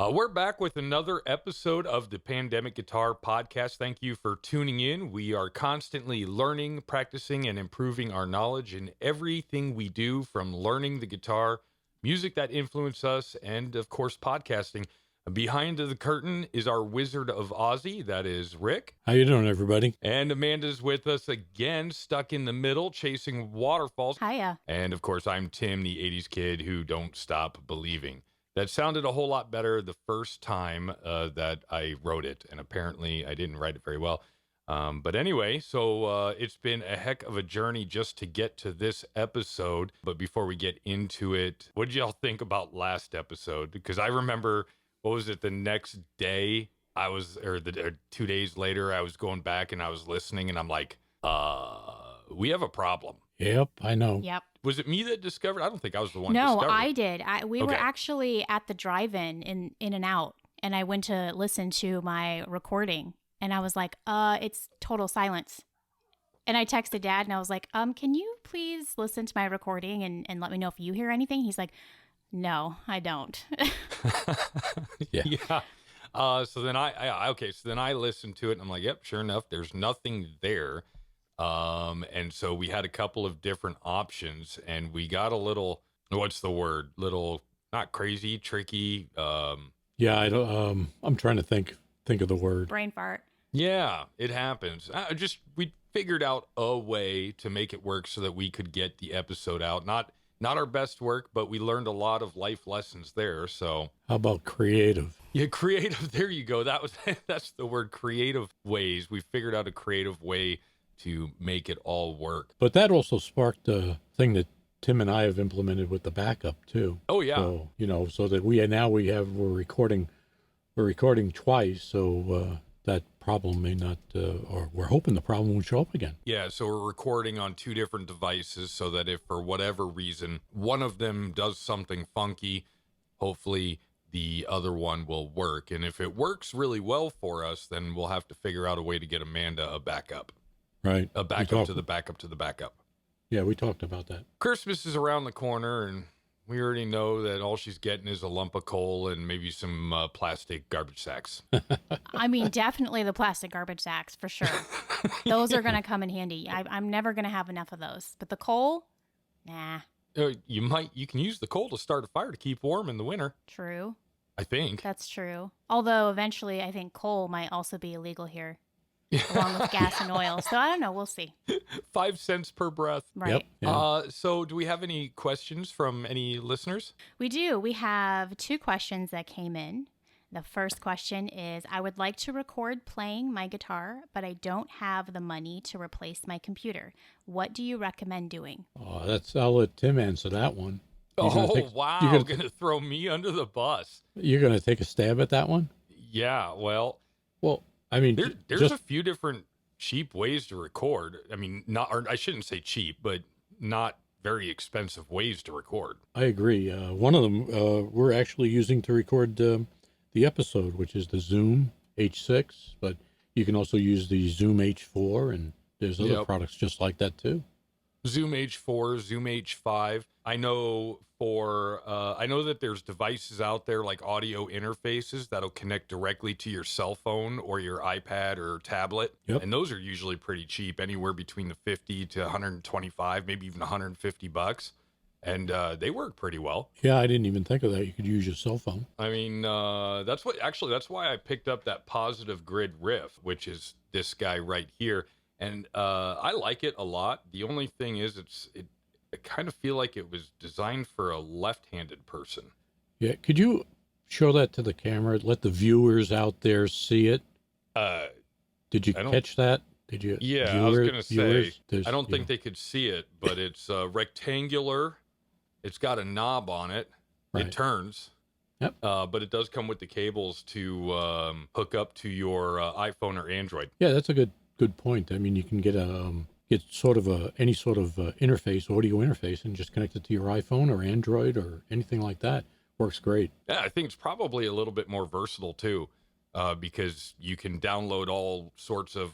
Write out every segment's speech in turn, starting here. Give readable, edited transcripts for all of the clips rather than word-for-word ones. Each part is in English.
We're back with another episode of the Pandemic Guitar Podcast. Thank you for tuning in. We are constantly learning, practicing, and improving our knowledge in everything we do, from learning the guitar, music that influenced us, and of course, podcasting. Behind the curtain is our Wizard of Ozzy. That is Rick. How you doing, everybody? And Amanda's with us again, stuck in the middle, chasing waterfalls. Hiya. And of course, I'm Tim, the 80s kid who don't stop believing. That sounded a whole lot better the first time that I wrote it, and apparently I didn't write it very well. But anyway, so it's been a heck of a journey just to get to this episode. But before we get into it, what did y'all think about last episode? Because I remember, what was it, the next day or 2 days later, I was going back and I was listening, and I'm like, we have a problem. Yep, I know. Yep. Was it me that discovered? I don't think I was the one. No, discovered. I did. We were Okay. actually at the drive-in in and out, and I went to listen to my recording, and I was like, it's total silence. And I texted Dad, and I was like, can you please listen to my recording and let me know if you hear anything? He's like, no, I don't. Yeah. So then I listened to it, and I'm like, yep, sure enough, there's nothing there. And so we had a couple of different options, and we got a little, what's the word? Little, not crazy, tricky. Yeah, I don't. I'm trying to think of the word. Brain fart. Yeah, it happens. We figured out a way to make it work so that we could get the episode out. Not our best work, but we learned a lot of life lessons there. So How about creative? yeah, creative. There you go. That's the word, creative ways. We figured out a creative way to make it all work. But that also sparked a thing that Tim and I have implemented with the backup too. Oh yeah. So, so that we're recording twice. So that problem may not, or we're hoping the problem won't show up again. Yeah, so we're recording on two different devices so that if for whatever reason one of them does something funky, hopefully the other one will work. And if it works really well for us, then we'll have to figure out a way to get Amanda a backup. Right. A backup to the backup to the backup. Yeah, we talked about that. Christmas is around the corner, and we already know that all she's getting is a lump of coal and maybe some plastic garbage sacks. I mean, definitely the plastic garbage sacks, for sure. Those are going to come in handy. I'm never going to have enough of those. But the coal, nah. You can use the coal to start a fire to keep warm in the winter. True. I think. That's true. Although eventually I think coal might also be illegal here, along with gas and oil. So I don't know. We'll see. 5 cents per breath. Right. Yep. Yeah. So do we have any questions from any listeners? We do. We have 2 questions that came in. The first question is, I would like to record playing my guitar, but I don't have the money to replace my computer. What do you recommend doing? I'll let Tim answer that one. Wow. You're going to throw me under the bus. You're going to take a stab at that one? Yeah, well, I mean, there's a few different cheap ways to record. I mean, I shouldn't say cheap, but not very expensive ways to record. I agree. One of them we're actually using to record the episode, which is the Zoom H6, but you can also use the Zoom H4, and there's other products just like that too. Zoom H4, Zoom H5. I know that there's devices out there like audio interfaces that'll connect directly to your cell phone or your iPad or tablet. Yep. And those are usually pretty cheap, anywhere between the 50 to 125, maybe even $150. And they work pretty well. Yeah, I didn't even think of that. You could use your cell phone. I mean, that's why I picked up that Positive Grid Riff, which is this guy right here. And I like it a lot. The only thing is I kind of feel like it was designed for a left-handed person. Yeah, could you show that to the camera? Let the viewers out there see it. Did you catch that? Did you? Yeah, I was going to say, I don't think they could see it, but it's rectangular. It's got a knob on it. Right. It turns. Yep. But it does come with the cables to hook up to your iPhone or Android. Yeah, that's a good point. I mean, you can get any sort of interface, audio interface, and just connect it to your iPhone or Android or anything like that. Works great. Yeah, I think it's probably a little bit more versatile too, because you can download all sorts of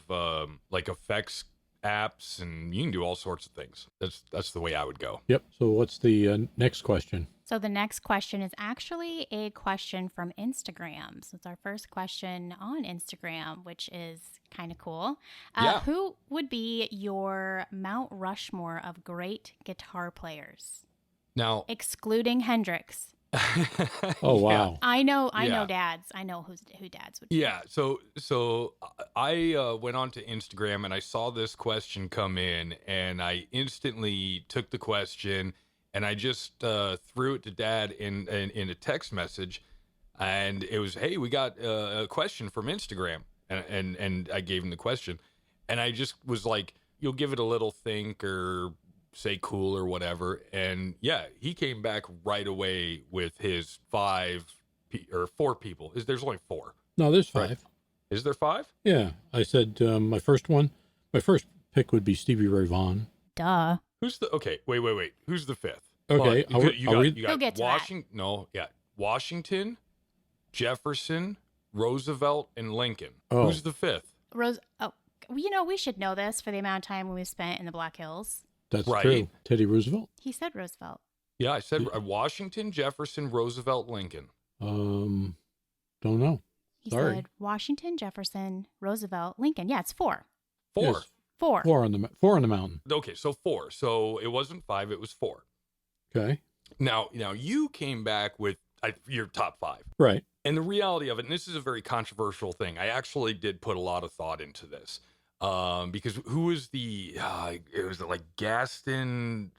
like effects apps, and you can do all sorts of things. That's the way I would go. Yep. So what's the next question? So the next question is actually a question from Instagram. So it's our first question on Instagram, which is kind of cool. Yeah. Who would be your Mount Rushmore of great guitar players, Now, excluding Hendrix? Oh, yeah. wow. I know Yeah. dads. I know who dads would be. Yeah, so I went on to Instagram and I saw this question come in, and I instantly took the question and I just threw it to Dad in a text message, and it was, "Hey, we got a question from Instagram," and I gave him the question, and I just was like, "You'll give it a little think or say cool or whatever," and yeah, he came back right away with his or four people. There's only four. No, there's Right. 5. Is there 5? Yeah, I said my first pick would be Stevie Ray Vaughan. Duh. Who's the okay? Wait. Who's the 5th? Okay, Hold on. I'll read. You got We'll get to that. Washington. No, yeah, Washington, Jefferson, Roosevelt, and Lincoln. Oh. Who's the 5th? Rose. Oh, we should know this for the amount of time we spent in the Black Hills. That's Right. true. Teddy Roosevelt. He said Roosevelt. Yeah, I said Washington, Jefferson, Roosevelt, Lincoln. Don't know. He Sorry. said Washington, Jefferson, Roosevelt, Lincoln. Yeah, it's 4. 4. Yes, 4. 4 on the mountain. Okay, so 4. So it wasn't 5; it was 4. Okay. Now you came back with your top 5. Right. And the reality of it, and this is a very controversial thing, I actually did put a lot of thought into this. Because who was it was like Gaston,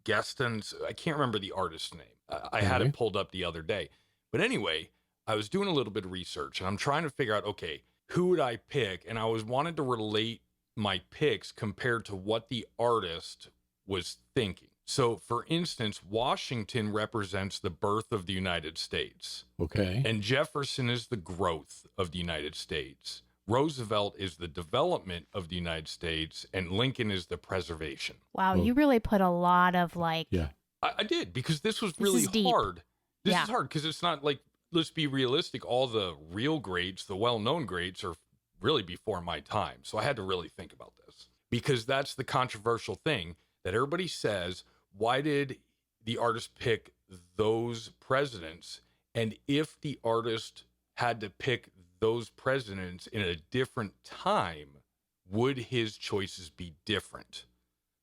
I can't remember the artist's name. I had it pulled up the other day. But anyway, I was doing a little bit of research and I'm trying to figure out, okay, who would I pick? And I wanted to relate my picks compared to what the artist was thinking. So, for instance, Washington represents the birth of the United States. Okay. And Jefferson is the growth of the United States. Roosevelt is the development of the United States. And Lincoln is the preservation. Wow, Oh. you really put a lot of like. Yeah. I did, because this was This really is deep. hard. This Yeah. is hard because it's not like, let's be realistic, all the real greats, the well-known greats, are really before my time. So I had to really think about this, because that's the controversial thing that everybody says. Why did the artist pick those presidents? And if the artist had to pick those presidents in a different time, would his choices be different?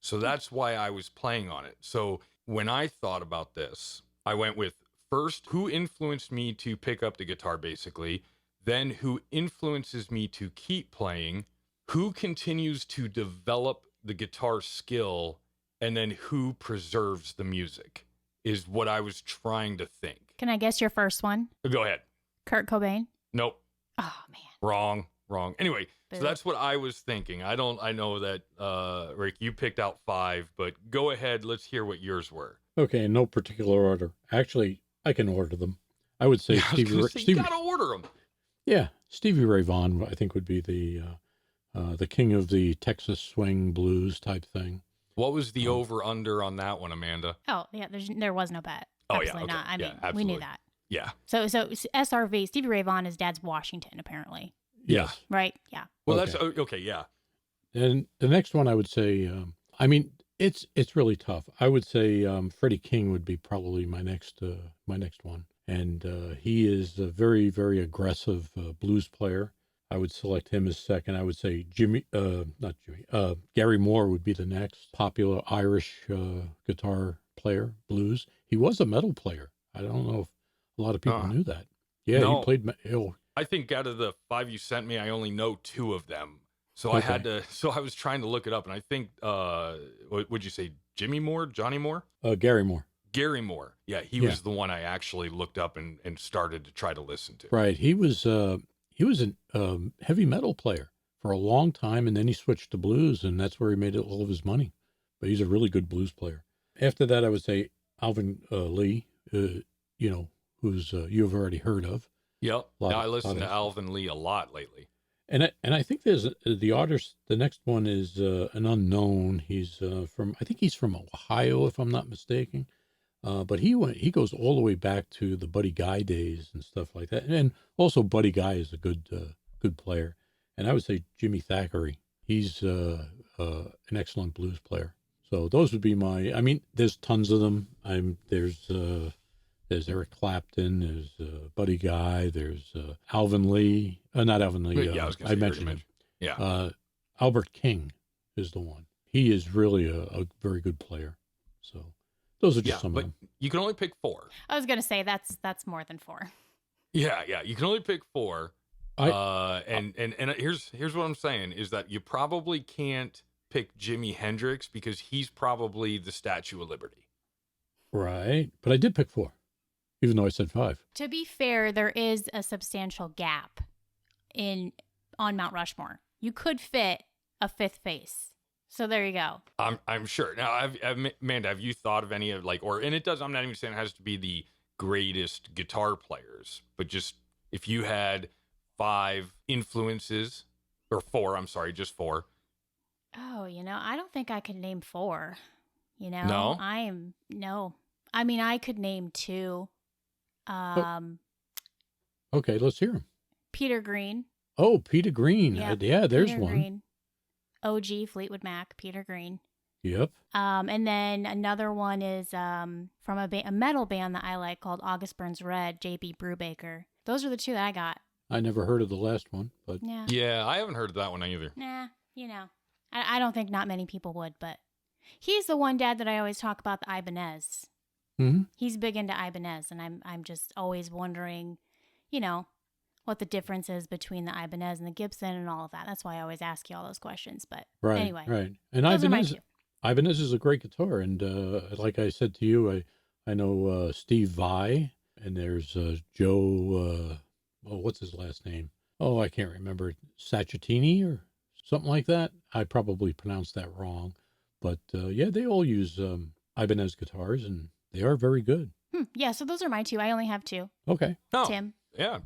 So that's why I was playing on it. So when I thought about this, I went with, first, who influenced me to pick up the guitar, basically, then who influences me to keep playing, who continues to develop the guitar skill, and then who preserves the music, is what I was trying to think. Can I guess your first one? Go ahead. Kurt Cobain. Nope. Oh man. Wrong. Anyway, so Boo. that's what I was thinking. I know that, Rick, you picked out 5, but go ahead. Let's hear what yours were. Okay. In no particular order. Actually, I can order them. I would say I was Stevie. gonna say, you gotta order them. Yeah, Stevie Ray Vaughan, I think, would be the king of the Texas swing blues type thing. What was the over-under on that one, Amanda? Oh yeah. There was no bet. Oh, yeah, Absolutely okay. not. I Yeah, mean, we absolutely. knew that. Yeah. So SRV, Stevie Ray Vaughan is Dad's Washington, apparently. Yes. Right? Yeah. Well, Okay. that's okay. Yeah. And the next one I would say, I mean, it's really tough. I would say Freddie King would be probably my next one. And he is a very, very aggressive blues player. I would select him as second. I would say Gary Moore would be the next popular Irish guitar player, blues. He was a metal player. I don't know if a lot of people knew that. Yeah, No. he played. I think out of the 5 you sent me, I only know 2 of them. So Okay. I was trying to look it up, and I think, what would you say, Johnny Moore? Gary Moore. Gary Moore. Yeah, he was the one I actually looked up and started to try to listen to. Right. He was a heavy metal player for a long time, and then he switched to blues, and that's where he made all of his money. But he's a really good blues player. After that, I would say Alvin Lee, who's you've already heard of. Yep. Lot I of- listened lot to of- Alvin Lee a lot lately. And I think there's the artist. The next one is an unknown. He's from Ohio, if I'm not mistaken. But he goes all the way back to the Buddy Guy days and stuff like that. And also Buddy Guy is a good player. And I would say Jimmy Thackeray. He's an excellent blues player. So those would be I mean, there's tons of them. There's There's Eric Clapton. There's Buddy Guy. There's Alvin Lee. Not Alvin Lee. Yeah, I was going I to say mentioned him. Yeah. Albert King is the one. He is really a very good player. So those are just some of them. You can only pick 4. I was gonna say that's more than 4. Yeah. You can only pick 4. And here's what I'm saying is that you probably can't pick Jimi Hendrix because he's probably the Statue of Liberty. Right. But I did pick 4, even though I said 5. To be fair, there is a substantial gap on Mount Rushmore. You could fit a 5th face. So there you go. I'm sure. Now, Amanda, have you thought of any of and it does, I'm not even saying it has to be the greatest guitar players, but just if you had 5 influences, or 4, I'm sorry, just 4. Oh, I don't think I could name 4. No? No. I mean, I could name 2. Okay, let's hear him. Peter Green. Oh, Peter Green. Yeah, there's Peter one. Green. OG Fleetwood Mac, Peter Green. Yep. And then another one is from a metal band that I like called August Burns Red, J.B. Brubaker. Those are the 2 that I got. I never heard of the last one, but Yeah, I haven't heard of that one either. Nah, I don't think not many people would, but he's the one dad that I always talk about, the Ibanez. Mm-hmm. He's big into Ibanez, and I'm just always wondering, what the difference is between the Ibanez and the Gibson and all of that. That's why I always ask you all those questions. But anyway, right. And those are my 2. Ibanez is a great guitar, and like I said to you, I know Steve Vai, and there's Joe. What's his last name? Oh, I can't remember. Sacchettini or something like that. I probably pronounced that wrong, but yeah, they all use Ibanez guitars, and they are very good. Yeah, so those are my 2. I only have 2. Okay. Oh, Tim. Yeah.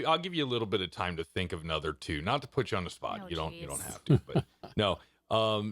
I'll give you a little bit of time to think of another 2, not to put you on the spot. Oh, You don't have to, but no.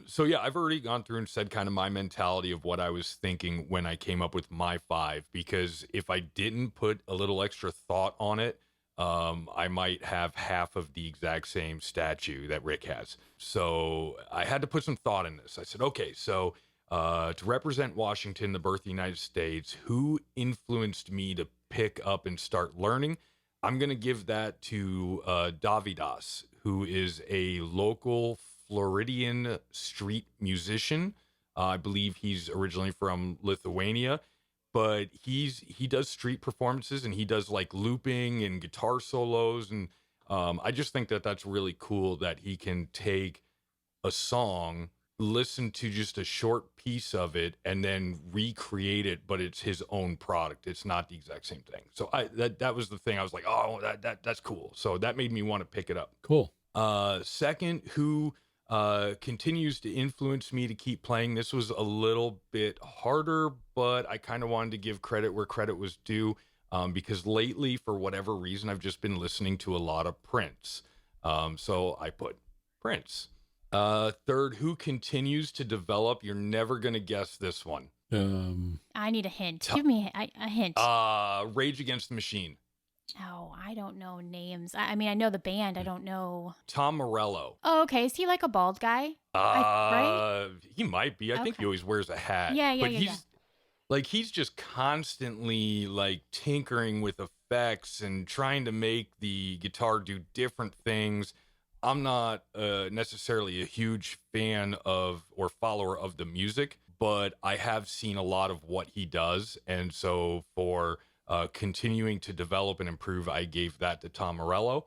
So yeah, I've already gone through and said kind of my mentality of what I was thinking when I came up with my 5, because if I didn't put a little extra thought on it, I might have half of the exact same statue that Rick has. So I had to put some thought in this. I said, okay, so to represent Washington, the birth of the United States, who influenced me to pick up and start learning? I'm going to give that to Davidas, who is a local Floridian street musician. I believe he's originally from Lithuania, but he does street performances, and he does like looping and guitar solos. And I just think that that's really cool that he can take a song, listen to just a short piece of it, and then recreate it, but it's his own product. It's not the exact same thing. So that was the thing. I was like, oh, that's cool. So that made me want to pick it up. Cool. Second, who continues to influence me to keep playing. This was a little bit harder, but I kind of wanted to give credit where credit was due, because lately, for whatever reason, I've just been listening to a lot of Prince. So I put Prince. Third, who continues to develop? You're never going to guess this one. I need a hint. Give me a hint. Rage Against the Machine. Oh, I don't know names. I mean, I know the band. I don't know. Tom Morello. Oh, okay. Is he like a bald guy? Right? He might be. I think he always wears a hat. Yeah. But he's just constantly like tinkering with effects and trying to make the guitar do different things. I'm not necessarily a huge fan of or follower of the music, but I have seen a lot of what he does. And so for continuing to develop and improve, I gave that to Tom Morello.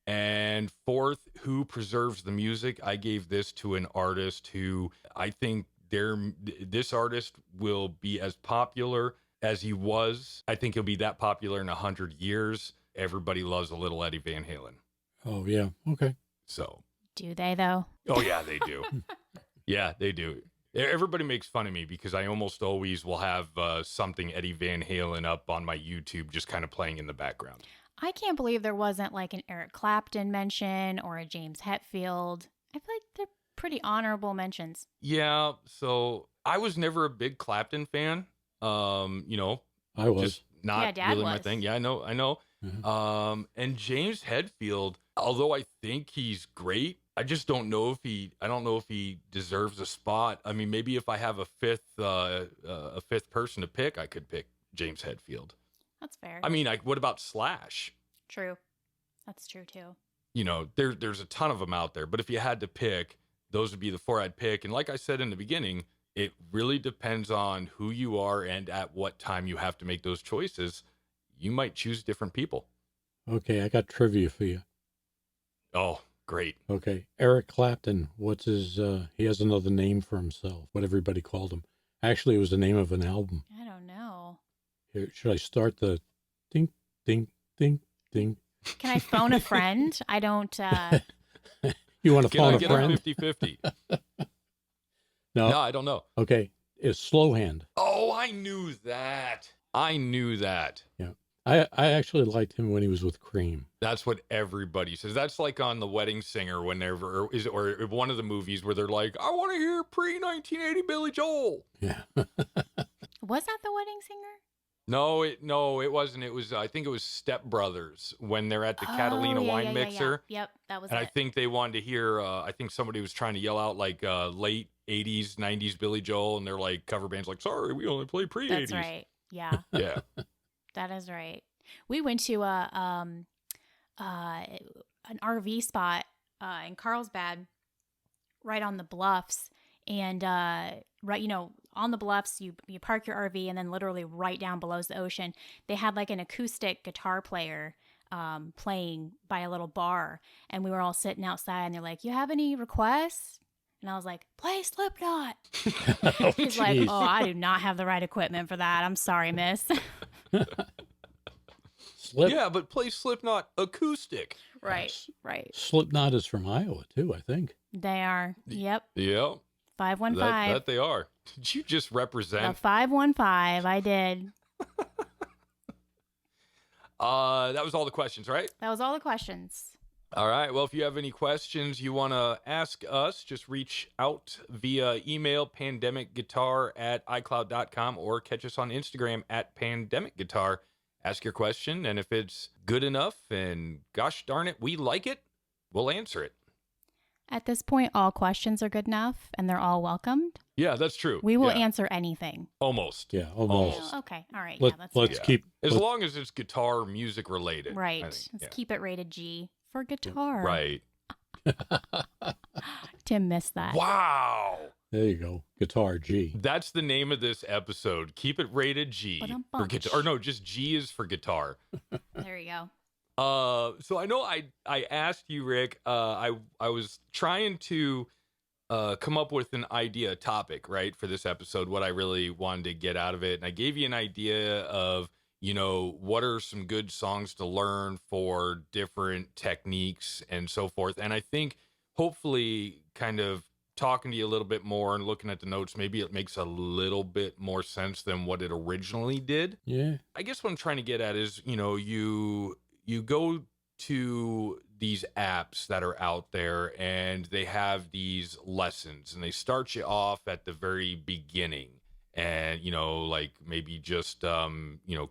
And fourth, who preserves the music? I gave this to an artist who I think this artist will be as popular as he was. I think he'll be that popular in 100 years. Everybody loves a little Eddie Van Halen. Oh, yeah. Okay. So. Do they, though? Oh, yeah, they do. Yeah, they do. Everybody makes fun of me because I almost always will have something Eddie Van Halen up on my YouTube just kind of playing in the background. I can't believe there wasn't like an Eric Clapton mention or a James Hetfield. I feel like they're pretty honorable mentions. Yeah, so I was never a big Clapton fan. I was. Just not really my thing. Yeah, I know. Mm-hmm. And James Hetfield, although I think he's great, I just don't know if he deserves a spot. I mean, maybe if I have a fifth person to pick, I could pick James Hetfield. That's fair. I mean, what about Slash? True. That's true too. You know, there's a ton of them out there, but if you had to pick, those would be the 4 I'd pick. And like I said in the beginning, it really depends on who you are and at what time you have to make those choices. You might choose different people. Okay, I got trivia for you. Oh, great. Okay, Eric Clapton, what's his, he has another name for himself, what everybody called him. Actually, it was the name of an album. I don't know. Here, should I start the ding, ding, ding, ding? Can I phone a friend? I don't. You want to phone a Get friend? 50-50. No. No, I don't know. Okay, it's Slow Hand. Oh, I knew that. Yeah. I actually liked him when he was with Cream. That's what everybody says. That's like on The Wedding Singer or one of the movies where they're like, I want to hear pre-1980 Billy Joel. Yeah. Was that The Wedding Singer? No, it wasn't. It was, I think it was Step Brothers when they're at the Catalina wine mixer. Yeah. Yep, that was And it. I think they wanted to hear, I think somebody was trying to yell out like late 80s, 90s Billy Joel. And they're like, cover bands like, sorry, we only play pre-80s. That's right. Yeah. Yeah. That is right. We went to an RV spot in Carlsbad, right on the bluffs, and right, on the bluffs, you park your RV, and then literally right down below is the ocean. They had like an acoustic guitar player playing by a little bar, and we were all sitting outside, and they're like, "You have any requests?" And I was like, "Play Slipknot." He's like, "Oh, I do not have the right equipment for that. I'm sorry, miss." Yeah, but play Slipknot acoustic. Right, right. Slipknot is from Iowa, too, I think. They are. Yep. Yeah. 515. That they are. Did you just represent? The 515. I did. That was all the questions, right? That was all the questions. All right. Well, if you have any questions you want to ask us, just reach out via email, pandemicguitar@icloud.com, or catch us on Instagram @pandemicguitar. Ask your question, and if it's good enough, and gosh darn it, we like it, we'll answer it. At this point, all questions are good enough, and they're all welcomed. Yeah, that's true. We will Yeah. answer anything. Almost. Yeah, almost. Oh, okay. All right. Let's fair. keep... As long as it's guitar music related. Right. I think, Let's keep it rated G for guitar. Right. Tim missed that. Wow. There you go. Guitar G. That's the name of this episode. Keep it rated G for guitar. Or no, just G is for guitar. There you go. So I know I asked you, Rick. I was trying to come up with an idea topic, right, for this episode. What I really wanted to get out of it, and I gave you an idea of, what are some good songs to learn for different techniques and so forth. And I think hopefully, kind of talking to you a little bit more and looking at the notes, maybe it makes a little bit more sense than what it originally did. Yeah. I guess what I'm trying to get at is, you go to these apps that are out there and they have these lessons and they start you off at the very beginning and, like maybe just,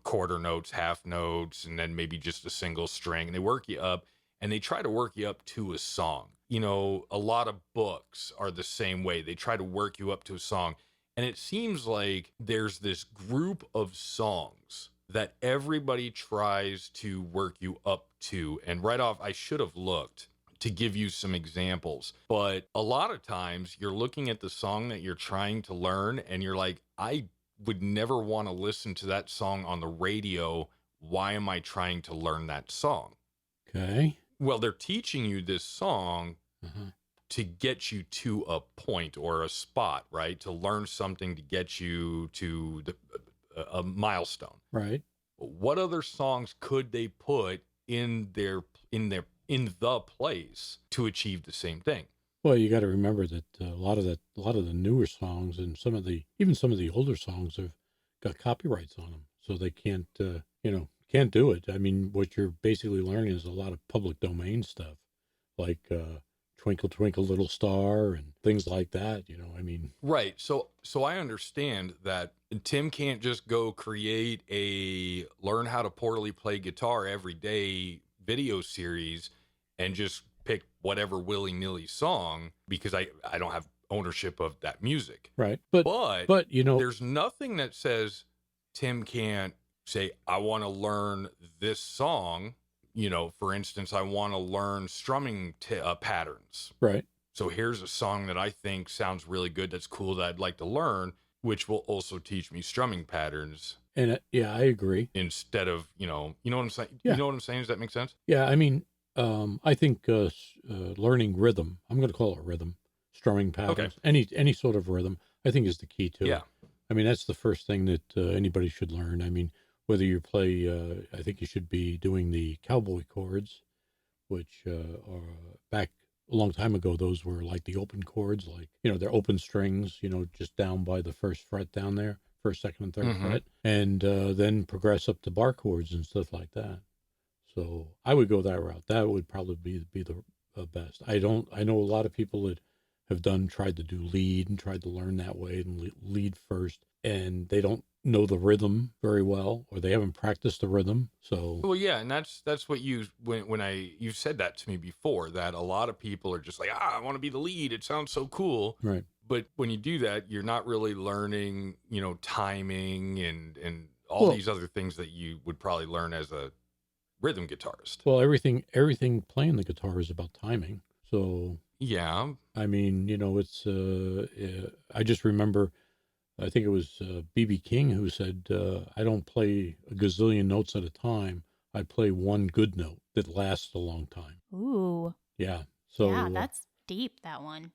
quarter notes, half notes, and then maybe just a single string, and they work you up and they try to work you up to a song. A lot of books are the same way. They try to work you up to a song. And it seems like there's this group of songs that everybody tries to work you up to. And right off, I should have looked to give you some examples. But a lot of times you're looking at the song that you're trying to learn and you're like, I would never want to listen to that song on the radio. Why am I trying to learn that song? Okay. Well, they're teaching you this song to get you to a point or a spot, right? To learn something to get you to a milestone. Right. What other songs could they put in the place to achieve the same thing? Well, you got to remember that a lot of the newer songs and even some of the older songs have got copyrights on them, so they can't can't do it. I mean, what you're basically learning is a lot of public domain stuff, like Twinkle Twinkle Little Star and things like that. Right. So I understand that Tim can't just go create a learn how to poorly play guitar every day video series and just pick whatever willy-nilly song, because I don't have ownership of that music. Right. But there's nothing that says Tim can't say, I want to learn this song, for instance, I want to learn strumming patterns. Right. So here's a song that I think sounds really good, that's cool, that I'd like to learn, which will also teach me strumming patterns. And yeah, I agree. Instead of, you know what I'm saying? Yeah. You know what I'm saying? Does that make sense? Yeah, I mean, I think learning rhythm, I'm going to call it rhythm, strumming patterns, any sort of rhythm, I think is the key to it. I mean, that's the first thing that anybody should learn. I mean, whether you play, I think you should be doing the cowboy chords, which are back a long time ago, those were like the open chords, like, they're open strings, just down by the first fret down there, first, second, and third fret, and then progress up to bar chords and stuff like that. So I would go that route. That would probably be the best. I know a lot of people that have tried to do lead and tried to learn that way and lead first, and they don't know the rhythm very well, or they haven't practiced the rhythm. So well, yeah, and that's what you've said that to me before, that a lot of people are just like, I want to be the lead. It sounds so cool, right? But when you do that, you're not really learning, timing and all these other things that you would probably learn as a rhythm guitarist. Well, everything playing the guitar is about timing. So yeah, I mean, it's I just remember, I think it was B.B. King who said, I don't play a gazillion notes at a time. I play one good note that lasts a long time. Ooh. Yeah. So yeah, that's deep, that one.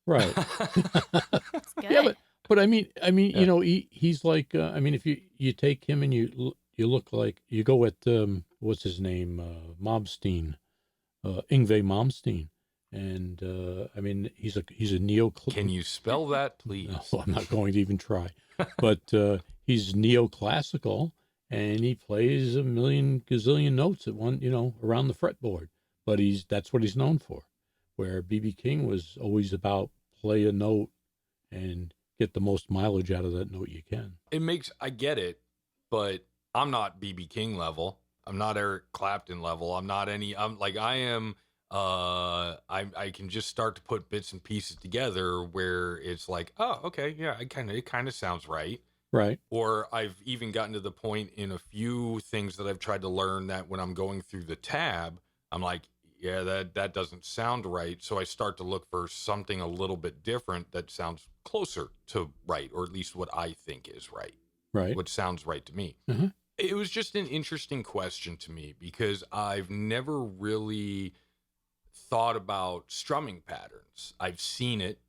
Right. That's good. Yeah, but I mean, yeah. He's like, I mean, if you take him and you look like, you go at, what's his name? Malmsteen, Yngwie Malmsteen. And, I mean, he's a neo. Can you spell that, please? No, I'm not going to even try. But he's neoclassical, and he plays a million gazillion notes at one, around the fretboard. But that's what he's known for. Where B.B. King was always about play a note and get the most mileage out of that note you can. I get it, but I'm not B.B. King level. I'm not Eric Clapton level. I'm like, I am. I can just start to put bits and pieces together where it's like, oh, okay, yeah, it kind of sounds right. Right. Or I've even gotten to the point in a few things that I've tried to learn that when I'm going through the tab, I'm like, yeah, that doesn't sound right. So I start to look for something a little bit different that sounds closer to right, or at least what I think is right. Right. What sounds right to me. Uh-huh. It was just an interesting question to me because I've never really thought about strumming patterns. I've seen it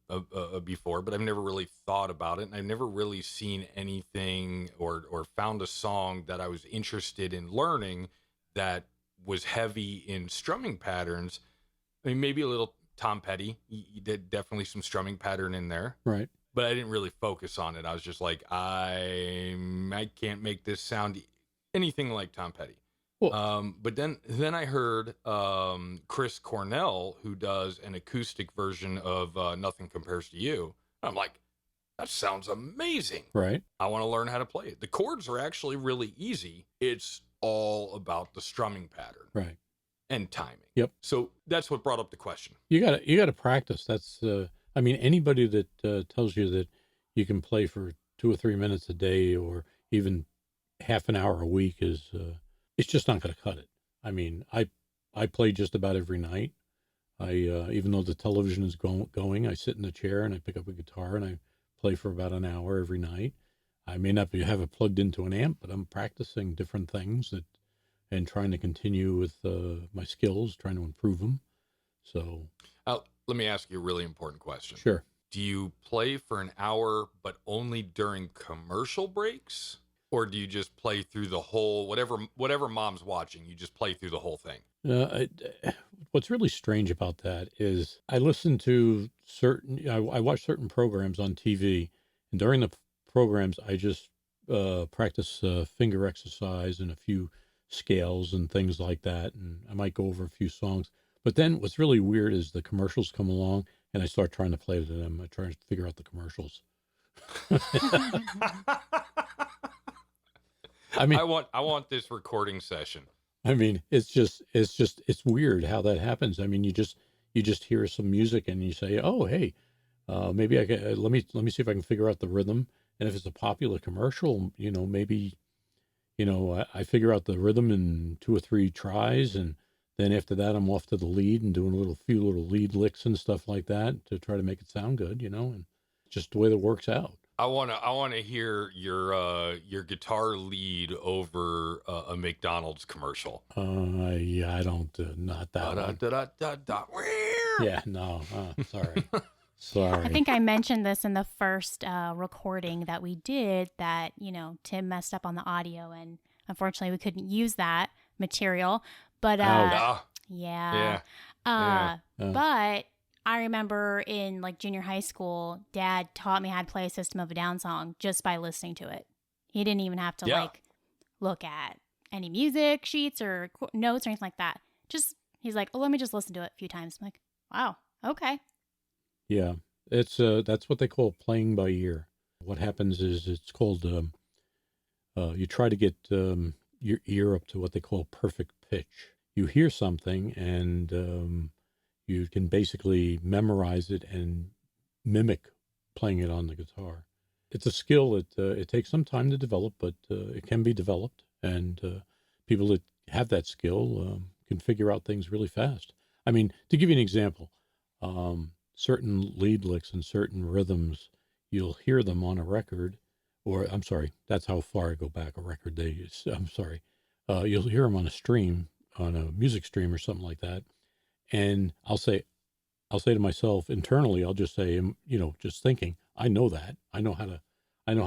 before, but I've never really thought about it. And I've never really seen anything or found a song that I was interested in learning that was heavy in strumming patterns. I mean, maybe a little Tom Petty. He did definitely some strumming pattern in there. Right. But I didn't really focus on it. I was just like, I can't make this sound anything like Tom Petty. Well, but then I heard Chris Cornell, who does an acoustic version of Nothing Compares to You. I'm like, that sounds amazing. Right. I want to learn how to play it. The chords are actually really easy. It's all about the strumming pattern. Right. And timing. Yep. So that's what brought up the question. You got to practice. That's I mean, anybody that tells you that you can play for 2 or 3 minutes a day or even half an hour a week is it's just not going to cut it. I mean, I play just about every night. I even though the television is going, I sit in the chair and I pick up a guitar and I play for about an hour every night. I may not have it plugged into an amp, but I'm practicing different things and trying to continue with my skills, trying to improve them. So, let me ask you a really important question. Sure. Do you play for an hour, but only during commercial breaks? Or do you just play through the whole, whatever mom's watching, you just play through the whole thing? What's really strange about that is I listen to I watch certain programs on TV, and during the programs, I just practice finger exercise and a few scales and things like that, and I might go over a few songs. But then what's really weird is the commercials come along, and I start trying to play to them. I try to figure out the commercials. I mean, I want this recording session. I mean, it's weird how that happens. I mean, you just hear some music and you say, oh, hey, maybe I can, let me see if I can figure out the rhythm. And if it's a popular commercial, maybe I figure out the rhythm in 2 or 3 tries, and then after that, I'm off to the lead and doing few little lead licks and stuff like that to try to make it sound good, and just the way that works out. I wanna hear your guitar lead over a McDonald's commercial. Yeah, I don't, not that one. Da-da-da-da-da-da. Yeah, no, sorry. I Sorry. think I mentioned this in the first recording that we did that, Tim messed up on the audio and unfortunately we couldn't use that material. But Ouch. yeah. Yeah. But I remember in like junior high school, Dad taught me how to play a System of a Down song just by listening to it. He didn't even have to like look at any music sheets or notes or anything like that. He's like, oh, let me just listen to it a few times. I'm like, wow, okay. Yeah, it's that's what they call playing by ear. What happens is it's called you try to get your ear up to what they call perfect pitch. You hear something and you can basically memorize it and mimic playing it on the guitar. It's a skill that it takes some time to develop, but it can be developed, and people that have that skill can figure out things really fast. I mean, to give you an example, certain lead licks and certain rhythms, you'll hear them on a record, or I'm sorry, that's how far I go back. A record days. I'm sorry. You'll hear them on a stream, on a music stream or something like that, and I'll say to myself internally, I'll just say, just thinking, I know that. I know how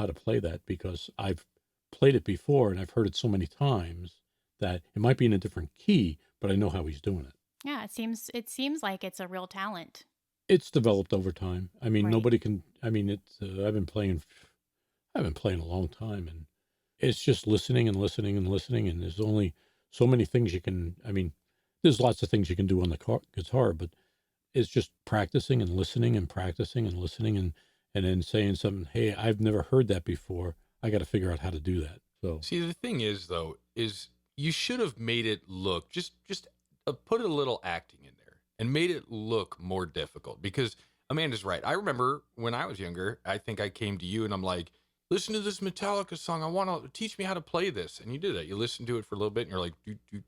to play that because I've played it before and I've heard it so many times that it might be in a different key, but I know how he's doing it. Yeah, it seems like it's a real talent. It's developed over time. I mean, Right. nobody can. I mean, it's. I've been playing a long time, and it's just listening and listening and listening. And there's only so many things you can. I mean, there's lots of things you can do on the guitar, but it's just practicing and listening and practicing and listening and then saying something. Hey, I've never heard that before. I got to figure out how to do that. So See, the thing is, though, is you should have made it look just put a little acting in there and made it look more difficult because Amanda's right. I remember when I was younger, I think I came to you and I'm like, listen to this Metallica song. I want to teach me how to play this. And you did that. You listened to it for a little bit and you're like,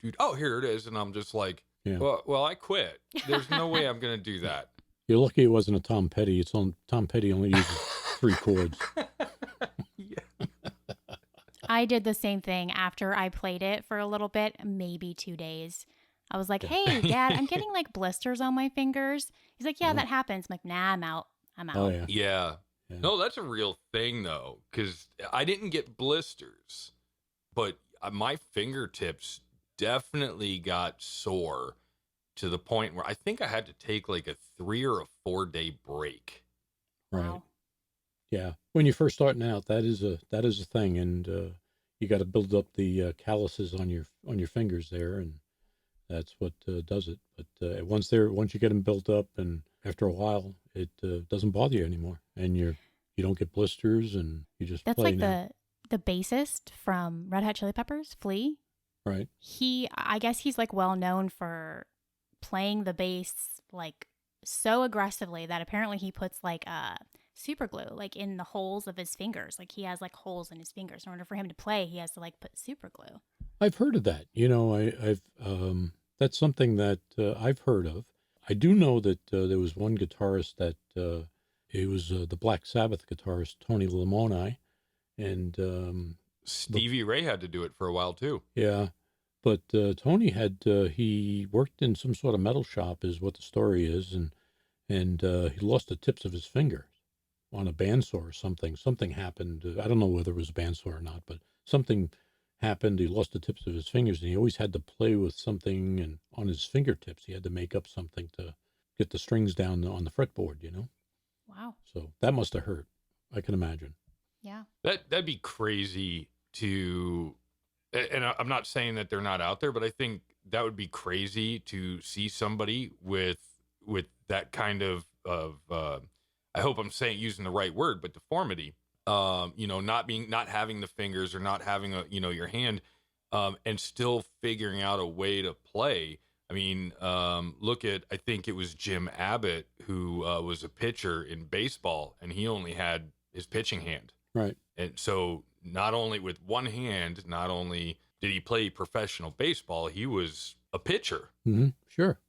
dude. Oh, here it is. And I'm just like, yeah. Well, I quit. There's no way I'm going to do that. You're lucky it wasn't a Tom Petty. Tom Petty only uses 3 chords. Yeah. I did the same thing after I played it for a little bit, maybe 2 days. I was like, hey, Dad, I'm getting like blisters on my fingers. He's like, yeah, that happens. I'm like, nah, I'm out. Oh, yeah. Yeah. No, that's a real thing, though, because I didn't get blisters, but my fingertips definitely got sore to the point where I think I had to take like a 3 or a 4 day break. Right. Wow. Yeah. When you're first starting out, that is a thing, and you got to build up the calluses on your fingers there, and that's what does it. But once you get them built up, and after a while, it doesn't bother you anymore, and you don't get blisters, and you just That's play like now. the bassist from Red Hot Chili Peppers, Flea. Right. I guess he's like well known for playing the bass like so aggressively that apparently he puts like super glue like in the holes of his fingers. Like he has like holes in his fingers. In order for him to play, he has to like put super glue. I've heard of that. I've that's something that I've heard of. I do know that there was one guitarist that it was the Black Sabbath guitarist Tony Lamoni, and Stevie Ray had to do it for a while too. yeah, but Tony had he worked in some sort of metal shop, is what the story is, and he lost the tips of his fingers on a bandsaw or something. Something happened. I don't know whether it was a bandsaw or not, but something happened. He lost the tips of his fingers, and he always had to play with something, and on his fingertips, he had to make up something to get the strings down on the fretboard. Wow. So that must have hurt. I can imagine. Yeah. That'd be crazy to, and I'm not saying that they're not out there, but I think that would be crazy to see somebody with that kind of I hope I'm using the right word, but deformity. Not having the fingers or not having your hand, and still figuring out a way to play. I mean, look at, I think it was Jim Abbott who was a pitcher in baseball, and he only had his pitching hand. Right. And so not only with one hand, not only did he play professional baseball, he was a pitcher. Mm-hmm. Sure.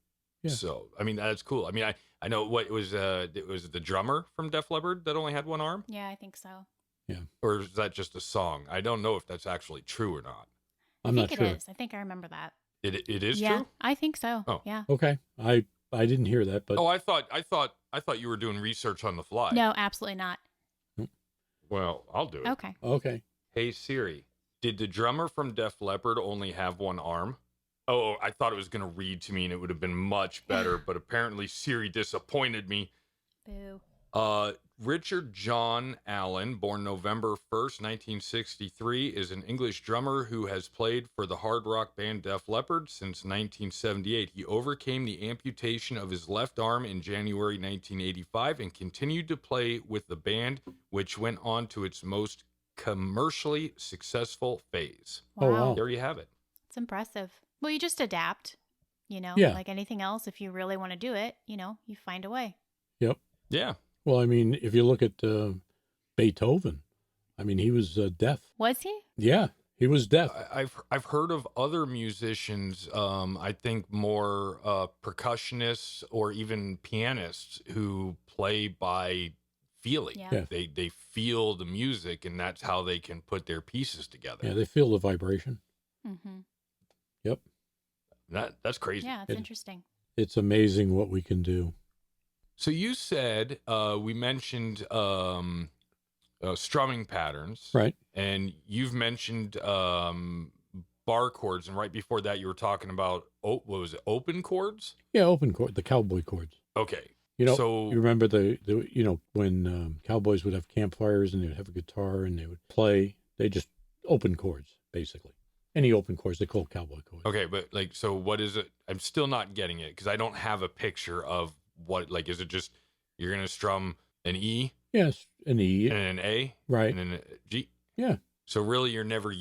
Yeah. So, I mean, that's cool. I mean, I know what it was the drummer from Def Leppard that only had one arm? Yeah, I think so. Yeah. Or is that just a song? I don't know if that's actually true or not. I'm not I think sure. it is. I think I remember that. It is Yeah, true? I think so. Oh. Yeah. Okay. I didn't hear that, but Oh, I thought you were doing research on the fly. No, absolutely not. Well, I'll do it. Okay. okay. Hey Siri, did the drummer from Def Leppard only have one arm? Oh, I thought it was going to read to me and it would have been much better, but apparently Siri disappointed me. Boo. Richard John Allen, born November 1st, 1963, is an English drummer who has played for the hard rock band Def Leppard since 1978. He overcame the amputation of his left arm in January 1985 and continued to play with the band, which went on to its most commercially successful phase. Wow. Oh, wow. There you have it. It's impressive. Well, you just adapt, Yeah. like anything else. If you really want to do it, you find a way. Yep. Yeah. Well, I mean, if you look at Beethoven, I mean, he was deaf. Was he? Yeah, he was deaf. I've heard of other musicians, I think more percussionists or even pianists who play by feeling. Yeah. They feel the music and that's how they can put their pieces together. Yeah, they feel the vibration. Mm-hmm. Yep. That's crazy. Yeah, it's interesting. It's amazing what we can do. So you said we mentioned strumming patterns, Right. and you've mentioned bar chords, and right before that you were talking about what was it, open chords? Yeah, open chord, the cowboy chords. Okay. So you remember the when cowboys would have campfires and they would have a guitar and they would play, they just open chords, basically. Any open chords, they call cowboy chords. Okay, but so what is it? I'm still not getting it because I don't have a picture of what, is it just you're going to strum an E? Yes, an E. And an A? Right. And then a G? Yeah. So really you're not really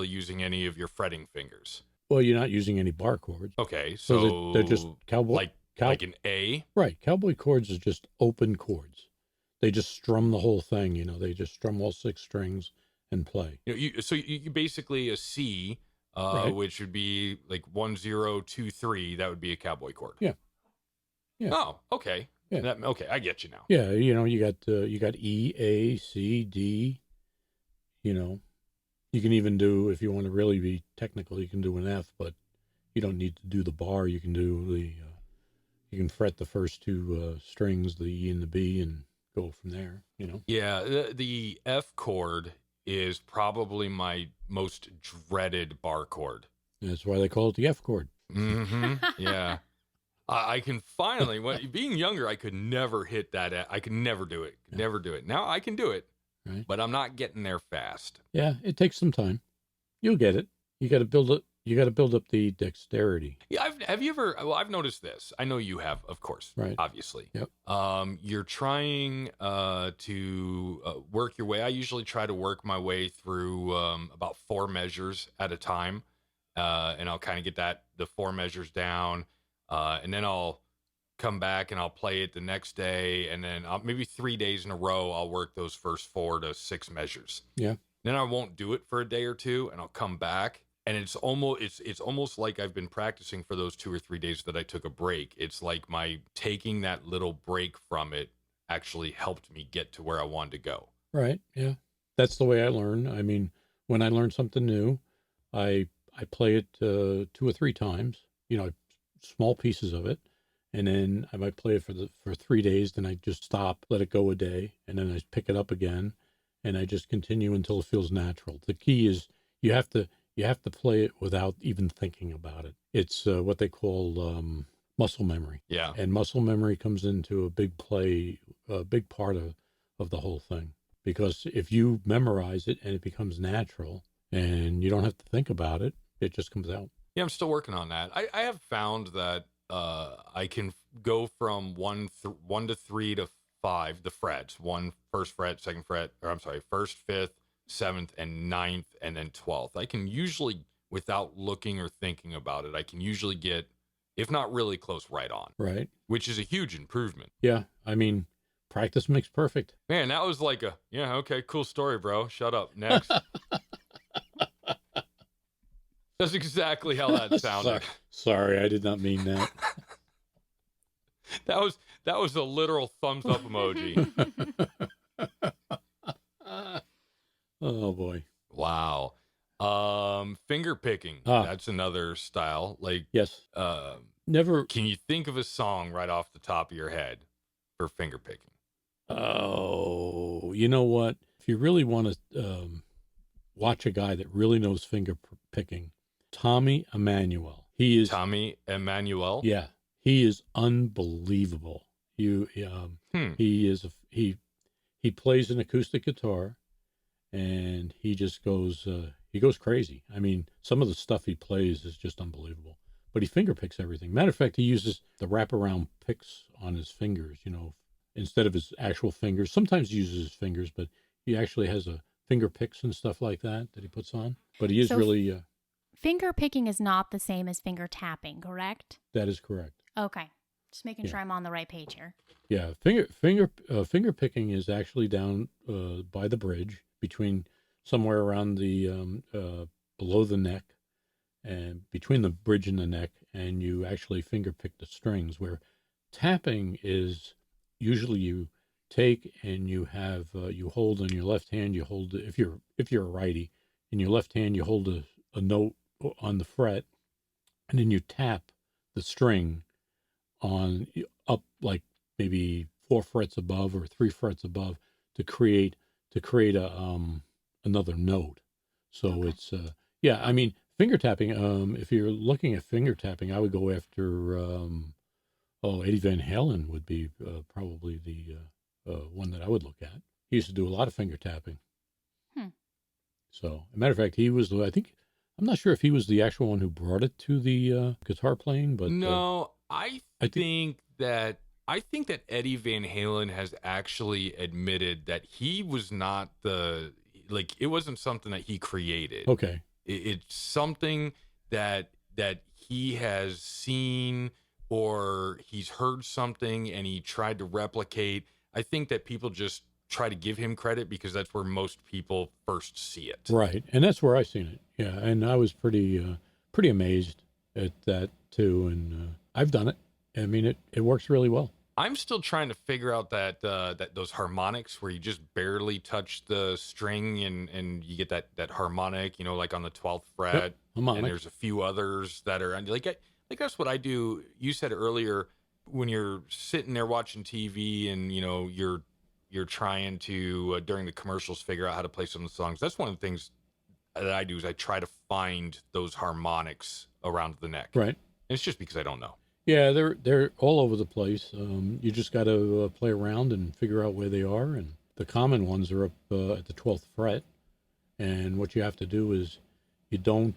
using any of your fretting fingers. Well, you're not using any bar chords. Okay, So so they're just cowboy. like an A? Right. Cowboy chords is just open chords. They just strum the whole thing, they just strum all 6 strings and play. You basically a C, Right. which would be like 1 0 2 3. That would be a cowboy chord. Yeah. Yeah. Oh, okay. Yeah. Okay, I get you now. Yeah, you got E, A, C, D. You can even do, if you want to really be technical, you can do an F, but you don't need to do the bar. You can do you can fret the first 2 strings, the E and the B, and go from there. Yeah, the F chord is probably my most dreaded bar chord. That's why they call it the F chord. Mm-hmm. Yeah. I can finally, being younger, I could never hit that. I could never do it. Yeah. Never do it. Now I can do it, Right. but I'm not getting there fast. Yeah, it takes some time. You'll get it. You got to build it. You got to build up the dexterity. Yeah, have you ever? Well, I've noticed this. I know you have, of course. Right. Obviously. Yep. You're trying to work your way. I usually try to work my way through about 4 measures at a time, and I'll kind of get the 4 measures down, and then I'll come back and I'll play it the next day, and then maybe 3 days in a row I'll work those first 4 to 6 measures. Yeah. Then I won't do it for a day or two, and I'll come back. And it's almost like I've been practicing for those 2 or 3 days that I took a break. It's like my taking that little break from it actually helped me get to where I wanted to go. Right. Yeah. That's the way I learn. I mean, when I learn something new, I play it 2 or 3 times, small pieces of it. And then I might play it for 3 days. Then I just stop, let it go a day. And then I pick it up again. And I just continue until it feels natural. The key is you have to play it without even thinking about it. It's what they call muscle memory. Yeah. And muscle memory comes into a big part of the whole thing. Because if you memorize it and it becomes natural and you don't have to think about it, it just comes out. Yeah, I'm still working on that. I have found that I can go from 1 to 3 to 5, the frets, 1st fret, 2nd fret, or I'm sorry, 1st, 5th, 7th, and 9th, and then 12th. I can usually, without looking or thinking about it, I can usually get, if not really close, right on. Right. Which is a huge improvement. Yeah. I mean, practice makes perfect. Man, that was like okay, cool story, bro. Shut up. Next. That's exactly how that sounded. Sorry, I did not mean that. That was a literal thumbs up emoji. Oh boy. Wow. Finger picking. That's another style. Like, yes. Never. Can you think of a song right off the top of your head for finger picking? Oh, you know what? If you really want to watch a guy that really knows finger picking, Tommy Emmanuel. He is Tommy Emmanuel. Yeah, he is unbelievable. He plays an acoustic guitar, and he just goes crazy. I mean, some of the stuff he plays is just unbelievable. But he finger picks everything. Matter of fact, he uses the wraparound picks on his fingers, instead of his actual fingers. Sometimes he uses his fingers, but he actually has a finger picks and stuff like that he puts on. But he is really... finger picking is not the same as finger tapping, correct? That is correct. Okay. Just making sure I'm on the right page here. Yeah, finger picking is actually down by the bridge, between somewhere around the below the neck, and between the bridge and the neck, and you actually finger pick the strings. Where tapping is usually you take and you have you hold in your left hand. You hold, if you're a righty, in your left hand you hold a note on the fret, and then you tap the string on up like maybe 4 frets above or 3 frets above to create a another note. So it's I mean, finger tapping, if you're looking at finger tapping, I would go after Eddie Van Halen would be probably the one that I would look at. He used to do a lot of finger tapping. So, as a matter of fact, he was, I'm not sure if he was the actual one who brought it to the guitar playing, but no, I think that Eddie Van Halen has actually admitted that he was not it wasn't something that he created. Okay. It's something that he has seen, or he's heard something and he tried to replicate. I think that people just try to give him credit because that's where most people first see it. Right. And that's where I seen it. Yeah. And I was pretty amazed at that too. And I've done it. I mean, it works really well. I'm still trying to figure out that those harmonics where you just barely touch the string and you get that harmonic, like on the 12th fret. Yep, harmonic. And there's a few others that are like that's what I do. You said earlier, when you're sitting there watching TV and you're trying to during the commercials figure out how to play some of the songs. That's one of the things that I do is I try to find those harmonics around the neck. Right. And it's just because I don't know. Yeah, they're all over the place. You just got to play around and figure out where they are. And the common ones are up at the 12th fret. And what you have to do is you don't.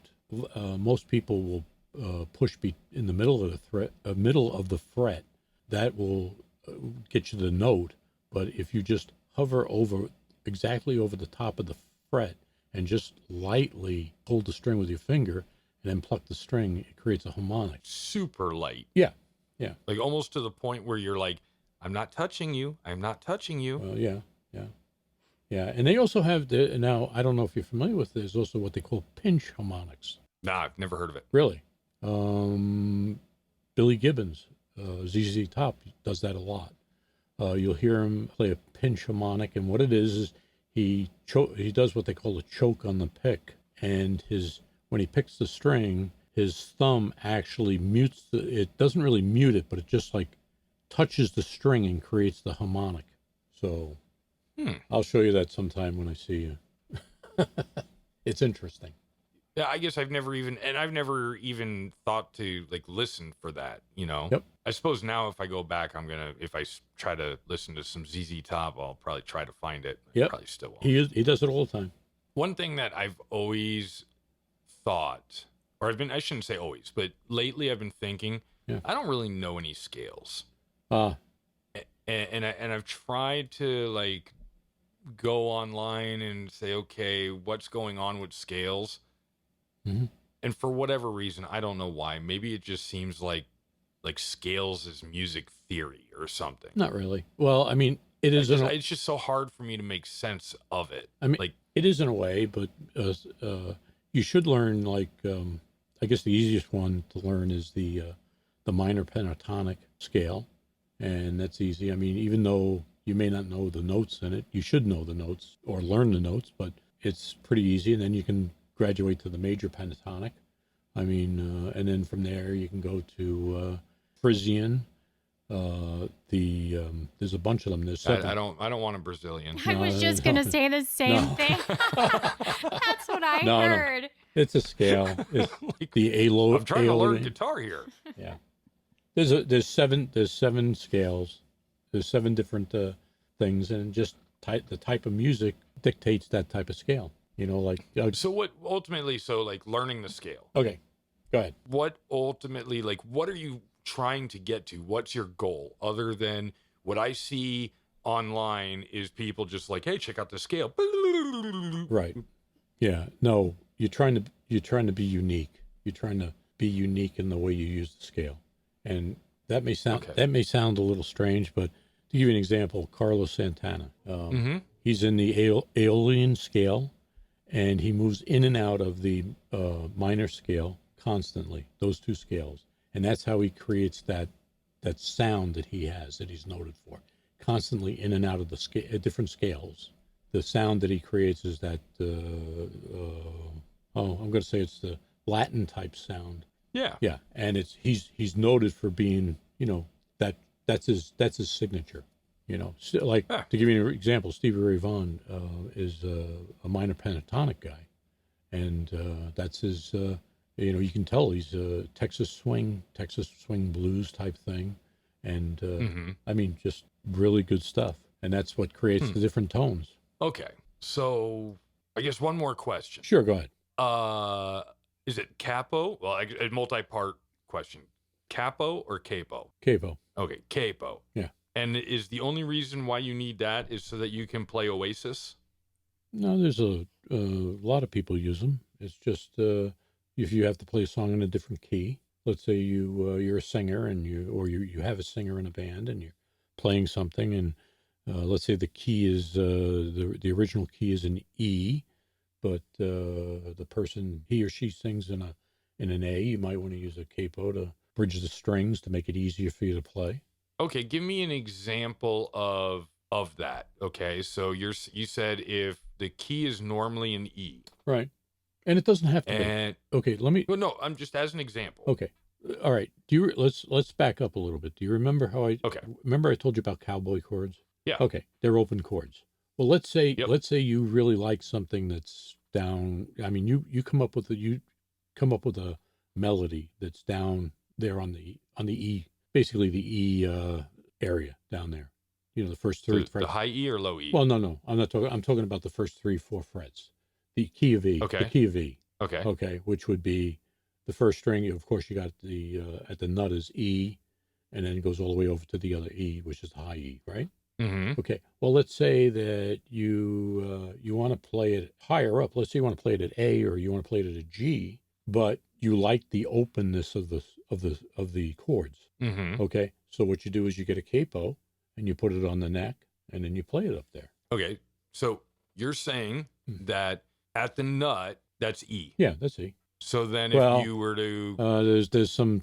Most people will push in the middle of the fret. That will get you the note. But if you just hover exactly over the top of the fret and just lightly hold the string with your finger and then pluck the string, it creates a harmonic. Super light. Yeah. Like almost to the point where you're like, I'm not touching you. Yeah. And they also have now, I don't know if you're familiar with, there's also what they call pinch harmonics. Nah, I've never heard of it. Really? Billy Gibbons, ZZ Top does that a lot. You'll hear him play a pinch harmonic, and what it is he does what they call a choke on the pick, and when he picks the string, his thumb actually mutes it doesn't really mute it, but it just like touches the string and creates the harmonic. So I'll show you that sometime when I see you. It's interesting. Yeah, I guess I've never even thought to listen for that, Yep. I suppose now if I go back, if I try to listen to some ZZ Top, I'll probably try to find it. Yep. Probably still won't. He does it all the time. One thing that I've always thought, or I shouldn't say always, but lately I've been thinking, I don't really know any scales. And I've tried to go online and say, okay, what's going on with scales? Mm-hmm. And for whatever reason, I don't know why. Maybe it just seems like scales is music theory or something. Not really. Well, I mean, It is. It's just so hard for me to make sense of it. I mean, like, it is in a way, but you should learn. Like, I guess the easiest one to learn is the minor pentatonic scale, and that's easy. I mean, even though you may not know the notes in it, you should know the notes or learn the notes, but it's pretty easy. And then you can graduate to the major pentatonic. I mean, and then from there you can go to Frisian. There's a bunch of them. There's seven. I don't want a Brazilian. I was just gonna say the same thing. That's what I heard. No. It's a scale. It's the A-low. I'm trying to learn guitar here. Yeah. There's seven scales. There's seven different things, and just the type of music dictates that type of scale. You know, like so what ultimately? So like learning the scale. Okay, go ahead. What ultimately, like, what are you trying to get to? What's your goal other than what I see online is people just like, hey, check out the scale. Right. Yeah. No, you're trying to be unique. You're trying to be unique in the way you use the scale, and that may sound a little strange, but to give you an example, Carlos Santana, he's in the Aeolian scale, and he moves in and out of the minor scale constantly. Those two scales, and that's how he creates that sound that he has, that he's noted for, constantly in and out of the different scales. The sound that he creates is that I'm going to say it's the Latin type sound. Yeah, and he's noted for being, you know, that's his signature. You know, like to give you an example, Stevie Ray Vaughan is a minor pentatonic guy, and that's his. You know, you can tell he's a Texas swing blues type thing, and I mean, just really good stuff, and that's what creates the different tones. Okay, so I guess one more question. Sure, go ahead. Is it capo? Well, a multi-part question. Capo or capo? Capo. Okay, capo. Yeah. And is the only reason why you need that is so that you can play Oasis? No, there's a lot of people use them. It's just if you have to play a song in a different key. Let's say you're a singer and you have a singer in a band and you're playing something, and let's say the key is the original key is an E, but the person, he or she, sings in an A. You might want to use a capo to bridge the strings to make it easier for you to play. Okay, give me an example of that. Okay, so you said if the key is normally an E, right, and it doesn't have to be. Okay, let me. Well, no, I'm just as an example. Okay, all right. Let's back up a little bit. Do you remember how I? Okay. Remember I told you about cowboy chords? Yeah. Okay, they're open chords. Well, let's say you really like something that's down. I mean, you come up with a melody that's down there on the E, basically the E area down there. You know, the first three frets. The high E or low E? Well, no, I'm not talking. I'm talking about the first 3-4 frets. The key of E. Okay. The key of E. Okay. Okay, which would be the first string. Of course, you got the at the nut is E, and then it goes all the way over to the other E, which is the high E, right? Mm-hmm. Okay. Well, let's say that you want to play it higher up. Let's say you want to play it at A, or you want to play it at a G, but you like the openness of the chords. Mm-hmm. Okay. So what you do is you get a capo and you put it on the neck, and then you play it up there. Okay. So you're saying that at the nut, that's E. Yeah, that's E. So then if you were to there's some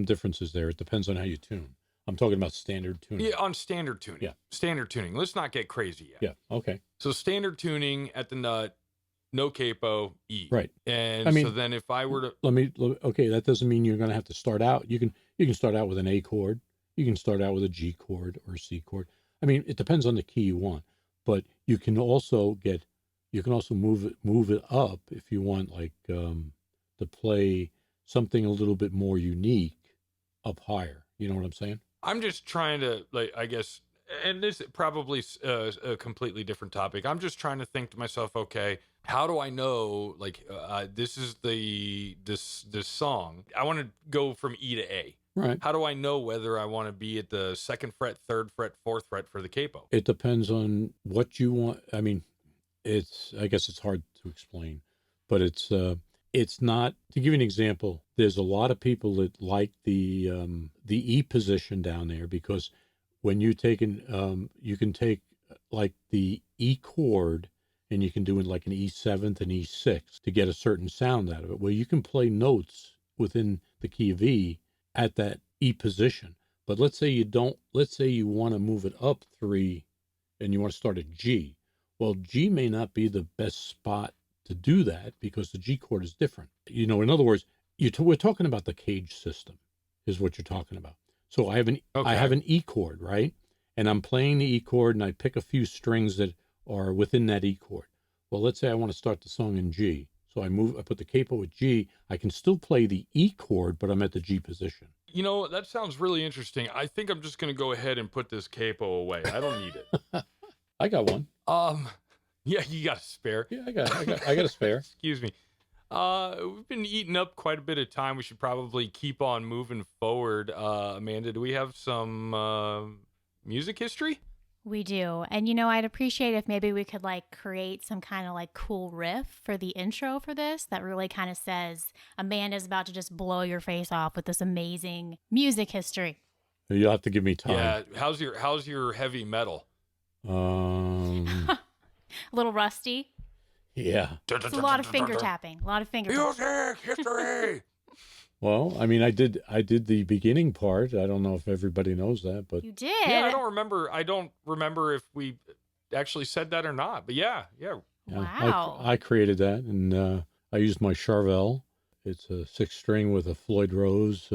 differences there. It depends on how you tune. I'm talking about standard tuning. Yeah, on standard tuning. Yeah. Standard tuning. Let's not get crazy yet. Yeah. Okay. So standard tuning at the nut, no capo, E. Right. And I mean, so then if I were to okay, that doesn't mean you're going to have to start out. You can start out with an A chord. You can start out with a G chord or a C chord. I mean, it depends on the key you want, but you can also move it up if you want, like to play something a little bit more unique up higher. You know what I'm saying? I'm just trying to, like, I guess, and this is probably a completely different topic. I'm just trying to think to myself, okay, how do I know, like, this is this song? I want to go from E to A. Right. How do I know whether I want to be at the 2nd fret, 3rd fret, 4th fret for the capo? It depends on what you want. I mean, I guess it's hard to explain, but it's not, to give you an example, there's a lot of people that like the E position down there, because when you you can take like the E chord and you can do it like an E7th and E6 to get a certain sound out of it. Well, you can play notes within the key of E at that E position. But let's say you want to move it up 3 and you want to start at G. Well, G may not be the best spot to do that because the G chord is different. You know, in other words, we're talking about the cage system is what you're talking about. So I have an E chord, right? And I'm playing the E chord and I pick a few strings that are within that E chord. Well, let's say I want to start the song in G. So I put the capo at G. I can still play the E chord, but I'm at the G position. You know, that sounds really interesting. I think I'm just going to go ahead and put this capo away. I don't need it. I got one. Yeah, you got a spare. Yeah, I got a spare. Excuse me. We've been eating up quite a bit of time. We should probably keep on moving forward. Amanda, do we have some music history? We do. And, you know, I'd appreciate if maybe we could like create some kind of like cool riff for the intro for this that really kind of says Amanda's about to just blow your face off with this amazing music history. You'll have to give me time. Yeah. How's your heavy metal? A little rusty. Yeah. It's a lot of finger tapping. A lot of finger tapping. Music history. Well, I mean, I did the beginning part. I don't know if everybody knows that, but You did? Yeah, I don't remember if we actually said that or not. But yeah. Wow. I created that, and I used my Charvel. It's a 6-string with a Floyd Rose.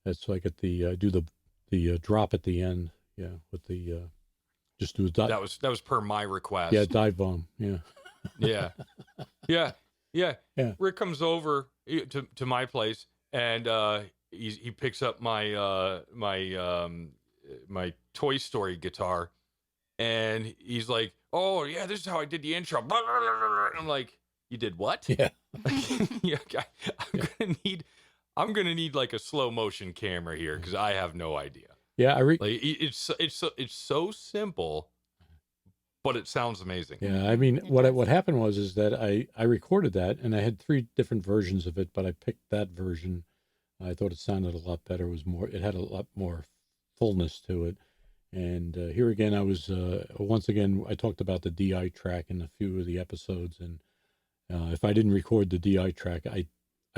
That's like at the do the drop at the end. Yeah, with the just do a dive. That was per my request. Yeah, dive bomb. Yeah. Yeah. Yeah. Rick comes over to my place and he picks up my my Toy Story guitar and he's like, "Oh yeah, this is how I did the intro." I'm like, "You did what?" Yeah. Yeah. I'm gonna need like a slow motion camera here because I have no idea. Yeah, It's so simple, but it sounds amazing. Yeah, I mean, what happened was that I recorded that, and I had 3 different versions of it, but I picked that version. I thought it sounded a lot better. It had a lot more fullness to it. And here again, once again, I talked about the DI track in a few of the episodes, and if I didn't record the DI track, I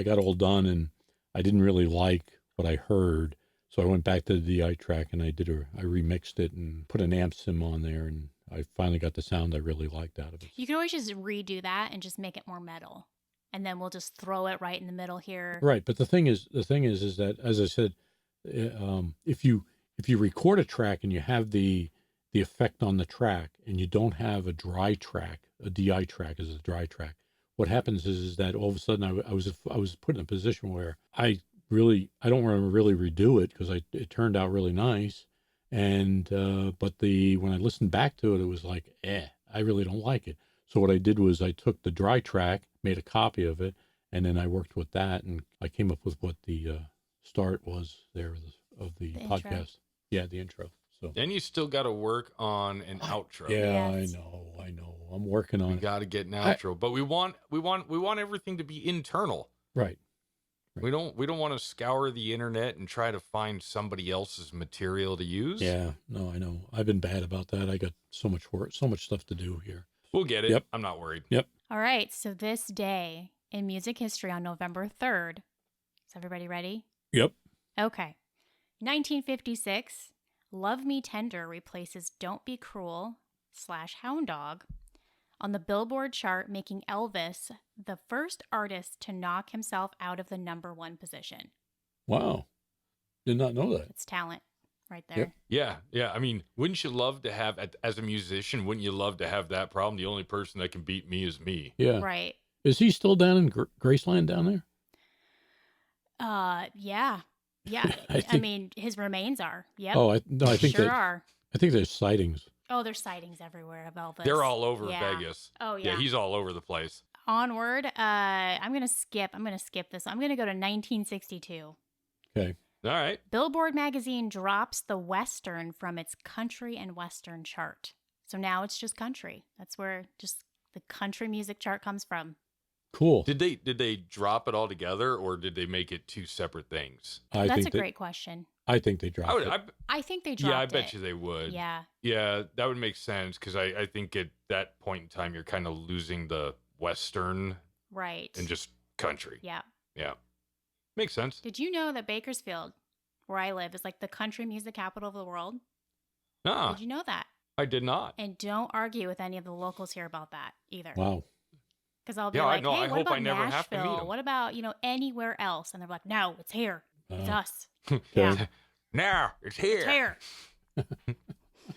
got all done, and I didn't really like what I heard. So I went back to the DI track and I remixed it and put an amp sim on there, and I finally got the sound I really liked out of it. You can always just redo that and just make it more metal. And then we'll just throw it right in the middle here. Right, but the thing is that, as I said, if you record a track and you have the effect on the track and you don't have a dry track, a DI track is a dry track, what happens is that all of a sudden I was put in a position where I don't want to really redo it because it turned out really nice, and but when I listened back to it, it was like, I really don't like it. So what I did was I took the dry track, made a copy of it, and then I worked with that, and I came up with what the start was there of the podcast. Intro. Yeah, the intro. So Then you still got to work on an outro. yeah, Yes. I know. I'm working on We it. got to get an outro, but we want everything to be internal. Right. We don't want to scour the internet and try to find somebody else's material to use. Yeah, no, I know. I've been bad about that. I got so much work, so much stuff to do here. We'll get it. Yep. I'm not worried. Yep. All right. So this day in music history on November 3rd. Is everybody ready? Yep. Okay. 1956, Love Me Tender replaces Don't Be Cruel / Hound Dog on the Billboard chart, making Elvis the first artist to knock himself out of the #1 position. Wow. Did not know that. It's talent right there. Yep. Yeah. I mean, wouldn't you love to have, as a musician, wouldn't you love to have that problem? The only person that can beat me is me. Yeah. Right. Is he still down in Graceland down there? Yeah. Yeah. I mean, his remains are. Yep. Oh, I think sure are. I think there's sightings. Oh, there's sightings everywhere of Elvis. They're all over Yeah. Vegas. Oh, yeah. Yeah, he's all over the place. Onward. I'm gonna skip this. I'm gonna go to 1962. Okay. All right. Billboard magazine drops the Western from its country and Western chart. So now it's just country. That's where just the country music chart comes from. Cool. Did they drop it all together, or did they make it two separate things? That's a great question. I think they dropped it. I think they dropped it. Yeah, I bet you they would. Yeah. Yeah, that would make sense because I think at that point in time you're kind of losing the Western Right. and just country. Yeah. Yeah. Makes sense. Did you know that Bakersfield, where I live, is like the country music capital of the world? Ah, Did you know that? I did not. And don't argue with any of the locals here about that either. Wow. Because I'll be Yeah, I like, know. hey, I what hope about I never have to meet Nashville? 'em. What about, anywhere else? And they're like, no, it's here. It's us. Okay. Yeah. Now it's here. It's here.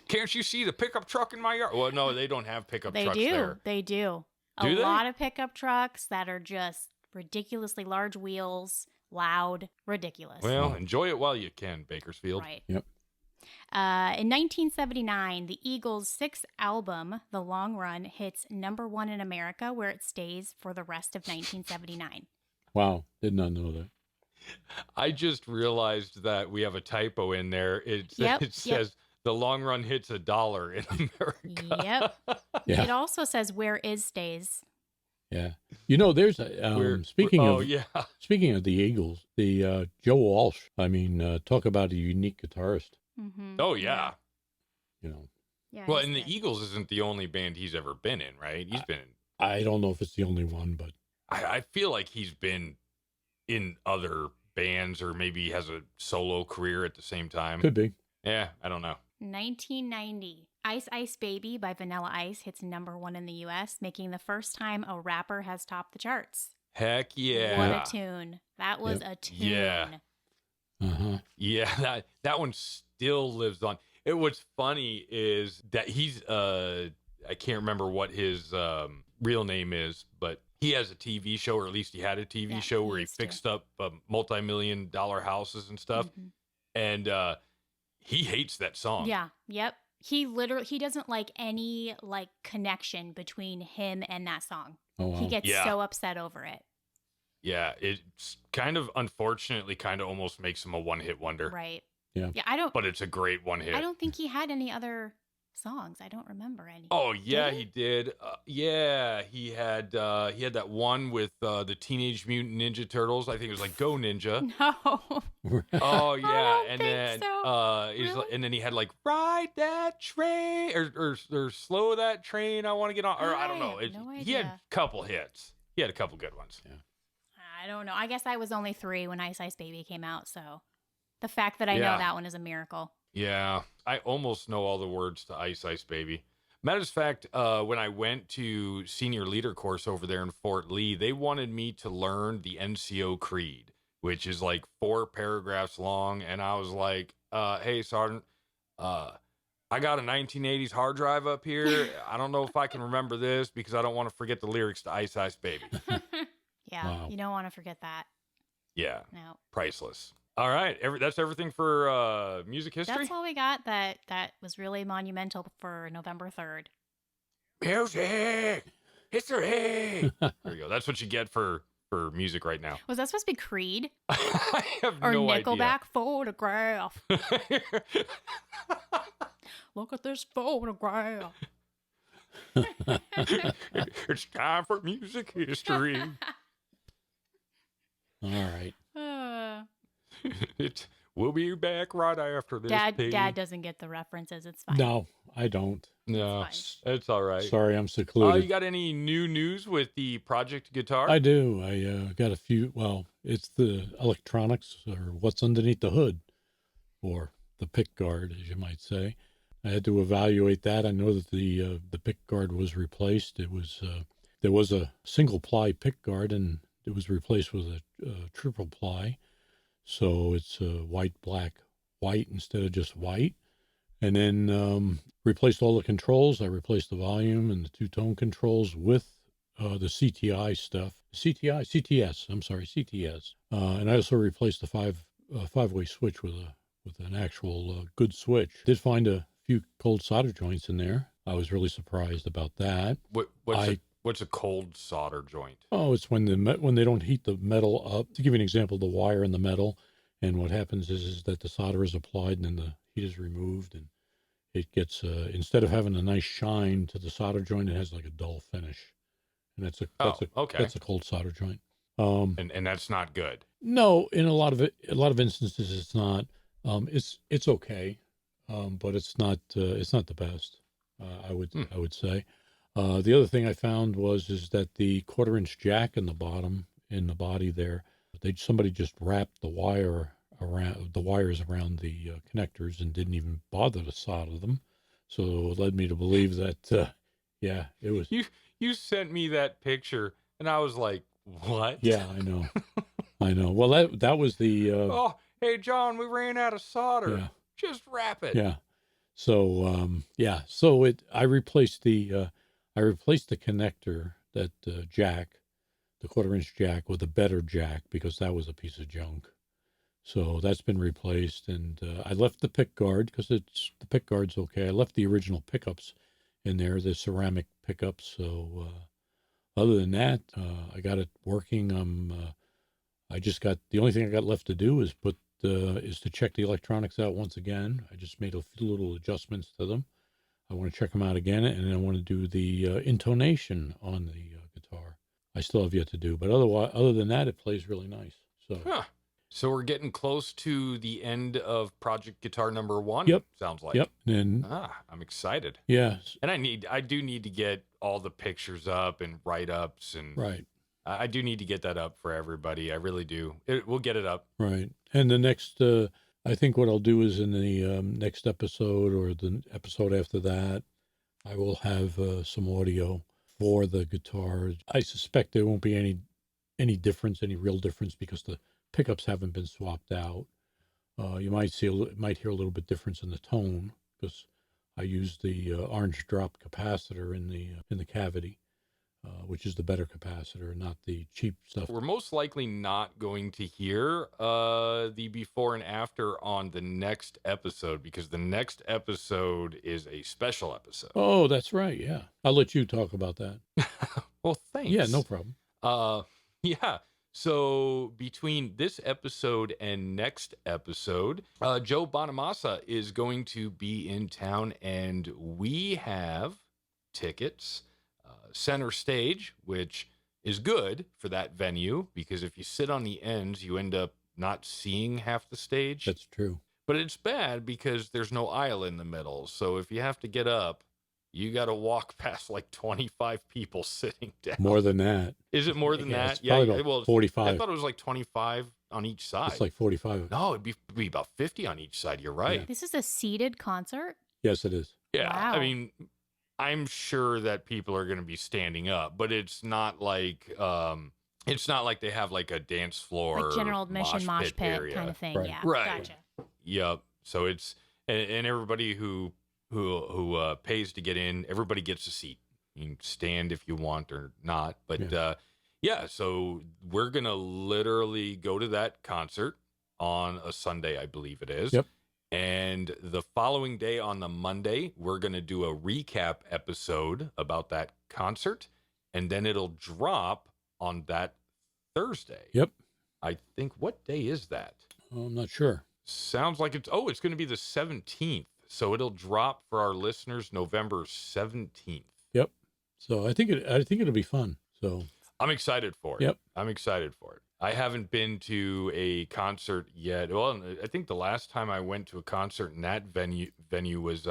Can't you see the pickup truck in my yard? Well, no, they don't have pickup They trucks do. there. They do. Do A they? lot of pickup trucks that are just ridiculously large wheels, loud, ridiculous. Well, enjoy it while you can, Bakersfield. Right. Yep. In 1979, the Eagles' sixth album, The Long Run, hits #1 in America, where it stays for the rest of 1979. Wow. Did not know that. I just realized that we have a typo in there. It Yep, says the long run hits $1 in America. Yep. Yeah. It also says where is stays. Yeah. There's speaking of the Eagles, the Joe Walsh. I mean, talk about a unique guitarist. Mm-hmm. Oh, yeah. Yeah. Well, he's and the good. Eagles isn't the only band he's ever been in, right? He's been in, I don't know if it's the only one, but I feel like he's been in other bands or maybe has a solo career at the same time. could be. Yeah, I don't know. 1990, Ice Ice Baby by Vanilla Ice hits #1 in the U.S., making the first time a rapper has topped the charts. Heck yeah. What a tune. That was a tune. Yeah. Uh-huh. Yeah, that one still lives on. What's funny is that he's I can't remember what his real name is, but he has a TV show, or at least he had a TV show where he fixed up multi-million-dollar houses and stuff. Mhm. And he hates that song. Yeah. Yep. He doesn't like any connection between him and that song. Oh, wow. He gets Yeah. so upset over it. Yeah, it's kind of unfortunately kind of almost makes him a one-hit wonder. Right. Yeah. Yeah. But it's a great one hit. I don't think he had any other songs. I don't remember any. Oh yeah, Did he? he did. Yeah, he had that one with the Teenage Mutant Ninja Turtles. I think it was like Go Ninja. No. Oh yeah, don't and think then so. he's and then he had like Ride That Train or Slow That Train. I want to get on. Or I don't know. I have no He had a idea. couple hits. He had a couple good ones. Yeah. I don't know. I guess I was only 3 when Ice Ice Baby came out, so the fact that I Yeah. know that one is a miracle. Yeah, I almost know all the words to Ice Ice Baby. Matter of fact, when I went to senior leader course over there in Fort Lee, they wanted me to learn the NCO Creed, which is like 4 paragraphs long. And I was like, hey, Sergeant, I got a 1980s hard drive up here. I don't know if I can remember this because I don't want to forget the lyrics to Ice Ice Baby. Yeah, Wow. you don't want to forget that. Yeah, No. priceless. All right, that's everything for music history. That's all we got that was really monumental for November 3rd. Music history. There you go. That's what you get for music right now. Was that supposed to be Creed? I have Or no Nickelback photograph? idea. Look at this photograph. It's time for music history. All right. We'll be back right after this. Dad doesn't get the references. It's fine. No, I don't. No, It's it's all right. Sorry, I'm secluded. You got any new news with the project guitar? I do. I got a few. Well, it's the electronics or what's underneath the hood, or the pick guard, as you might say. I had to evaluate that. I know that the pick guard was replaced. It was there was a single ply pick guard, and it was replaced with a triple ply. So it's white, black, white instead of just white. And then replaced all the controls. I replaced the volume and the two-tone controls with the CTI stuff. CTS. I'm sorry, CTS. And I also replaced the five-way switch with an actual good switch. Did find a few cold solder joints in there. I was really surprised about that. What's a cold solder joint? Oh, it's when they don't heat the metal up. To give you an example, the wire in the metal, and what happens is that the solder is applied and then the heat is removed, and it gets instead of having a nice shine to the solder joint, it has like a dull finish, and Okay. that's a cold solder joint. And that's not good. No, in a lot of instances, it's not. It's okay, but it's not the best. I would say. The other thing I found is that the 1/4 inch jack in the body there, somebody just wrapped the wires around the connectors and didn't even bother to solder them. So it led me to believe that yeah, it was. You sent me that picture, and I was like, what? Yeah, I know. I know. Well, that was the. Oh, hey John, we ran out of solder. Yeah. Just wrap it. Yeah. So yeah. So I replaced the connector, that jack, the 1/4 inch jack, with a better jack, because that was a piece of junk. So that's been replaced, and I left the pick guard because the pick guard's okay. I left the original pickups in there, the ceramic pickups. So other than that, I got it working. The only thing I got left to do is to check the electronics out once again. I just made a few little adjustments to them. I want to check them out again, and then I want to do the intonation on the guitar. I still have yet to do, but other than that, it plays really nice. So. Huh. So we're getting close to the end of Project Guitar number 1. Yep. Sounds like. Yep. And I'm excited. yeah. And I do need to get all the pictures up and write-ups, and Right. I do need to get that up for everybody. I really do. We'll get it up. Right. And the next, I think what I'll do is in the next episode or the episode after that, I will have some audio for the guitar. I suspect there won't be any difference, any real difference, because the pickups haven't been swapped out. You might hear a little bit difference in the tone, because I used the orange drop capacitor in the cavity, which is the better capacitor, not the cheap stuff. We're most likely not going to hear the before and after on the next episode, because the next episode is a special episode. Oh, that's right. Yeah. I'll let you talk about that. Well, thanks. Yeah, no problem. Yeah. So between this episode and next episode, Joe Bonamassa is going to be in town, and we have tickets. Center stage, which is good for that venue, because if you sit on the ends, you end up not seeing half the stage. That's true. But it's bad because there's no aisle in the middle. So if you have to get up, you got to walk past like 25 people sitting down. More than that. Is it more than that? Yeah, well, 45. I thought it was like 25 on each side. It's like 45. No, it'd be about 50 on each side. You're right. Yeah. This is a seated concert? Yes, it is. Yeah. Wow. I mean, I'm sure that people are going to be standing up, but it's not like they have like a dance floor, Like general admission mosh pit area. kind of thing. Right. Yeah. Right. Gotcha. Yep. So it's and everybody who pays to get in, everybody gets a seat. You can stand if you want or not, but yeah. So we're gonna literally go to that concert on a Sunday, I believe it is. Yep. And the following day, on the Monday, we're going to do a recap episode about that concert. And then it'll drop on that Thursday. Yep. I think, what day is that? I'm not sure. Sounds like it's going to be the 17th. So it'll drop for our listeners November 17th. Yep. So I think it'll be fun. So I'm excited for it. Yep. I'm excited for it. I haven't been to a concert yet. Well, I think the last time I went to a concert in that venue was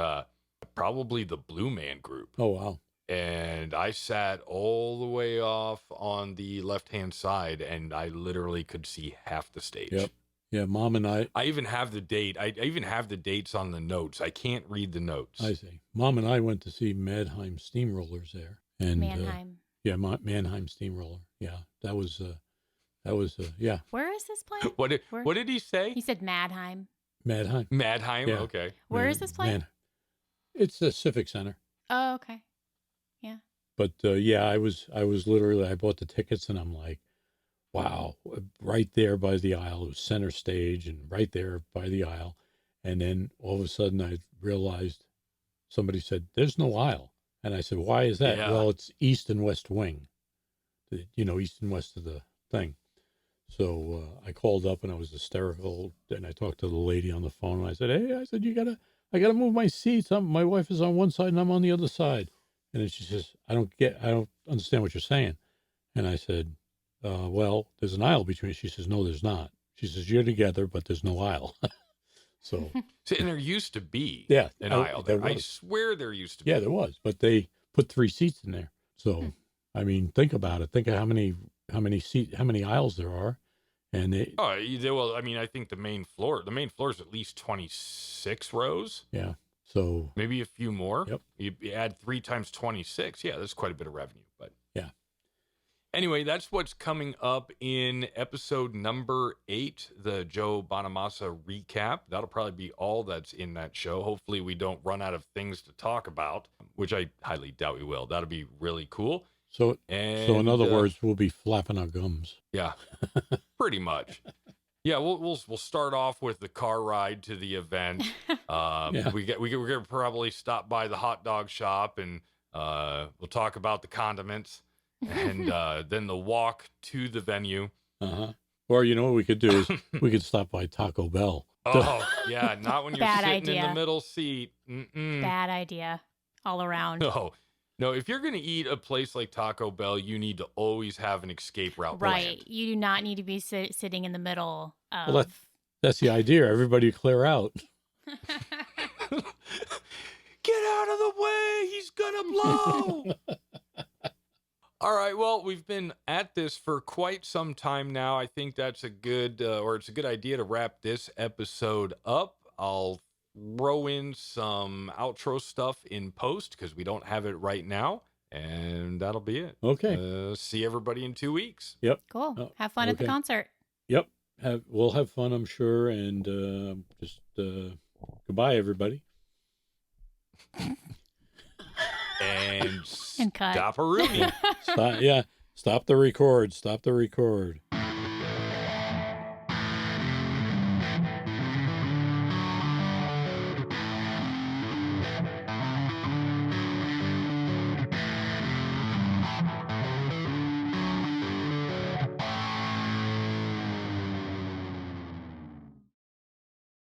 probably the Blue Man Group. Oh, wow. And I sat all the way off on the left-hand side, and I literally could see half the stage. Yep. Yeah, Mom and I even have the date. I even have the dates on the notes. I can't read the notes. I see. Mom and I went to see Mannheim Steamrollers there. And Mannheim. Mannheim Steamroller. Yeah, that was yeah. Where is this playing? What did he say? He said Madheim. Madheim. Madheim. Yeah. Okay. Where is this playing? It's the Civic Center. Oh, okay. Yeah. But yeah, I was literally, I bought the tickets and I'm like, wow, right there by the aisle. It was center stage and right there by the aisle. And then all of a sudden I realized somebody said, "There's no aisle." And I said, "Why is that?" Yeah. Well, it's east and west wing, east and west of the thing. So I called up and I was hysterical. And I talked to the lady on the phone. And I said, "Hey," I said, I got to move my seats. My wife is on one side and I'm on the other side. And then she says, I don't understand what you're saying. And I said, well, there's an aisle between. She says, no, there's not. She says, you're together, but there's no aisle. So, See, and there used to be an oh, aisle there. I swear there used to be. Yeah, there was, but they put 3 seats in there. So, I mean, think about it. Think of how many aisles there are. And Well, I mean, I think the main floor is at least 26 rows. Yeah. So maybe a few more. Yep. You add 3 times 26. Yeah, that's quite a bit of revenue. But yeah. Anyway, that's what's coming up in episode number 8, the Joe Bonamassa recap. That'll probably be all that's in that show. Hopefully we don't run out of things to talk about, which I highly doubt we will. That'll be really cool. So in other words, we'll be flapping our gums. Yeah, pretty much. Yeah, we'll start off with the car ride to the event. Yeah. We're gonna probably stop by the hot dog shop and we'll talk about the condiments, and then the walk to the venue. Or you know what we could do is we could stop by Taco Bell. Oh yeah, not when you're Bad sitting idea. in the middle seat. Bad idea, all around. No, if you're going to eat a place like Taco Bell, you need to always have an escape route Right. planned. You do not need to be sitting in the middle of... Well, that's the idea. Everybody clear out. Get out of the way. He's going to blow. All right. Well, we've been at this for quite some time now. I think that's it's a good idea to wrap this episode up. I'll throw in some outro stuff in post because we don't have it right now, and that'll be it. Okay. See everybody in 2 weeks. Yep. Cool. Have fun at the concert. Yep. We'll have fun, I'm sure, and just goodbye, everybody. And cut. stop a Rooney. Stop the record. Stop the record.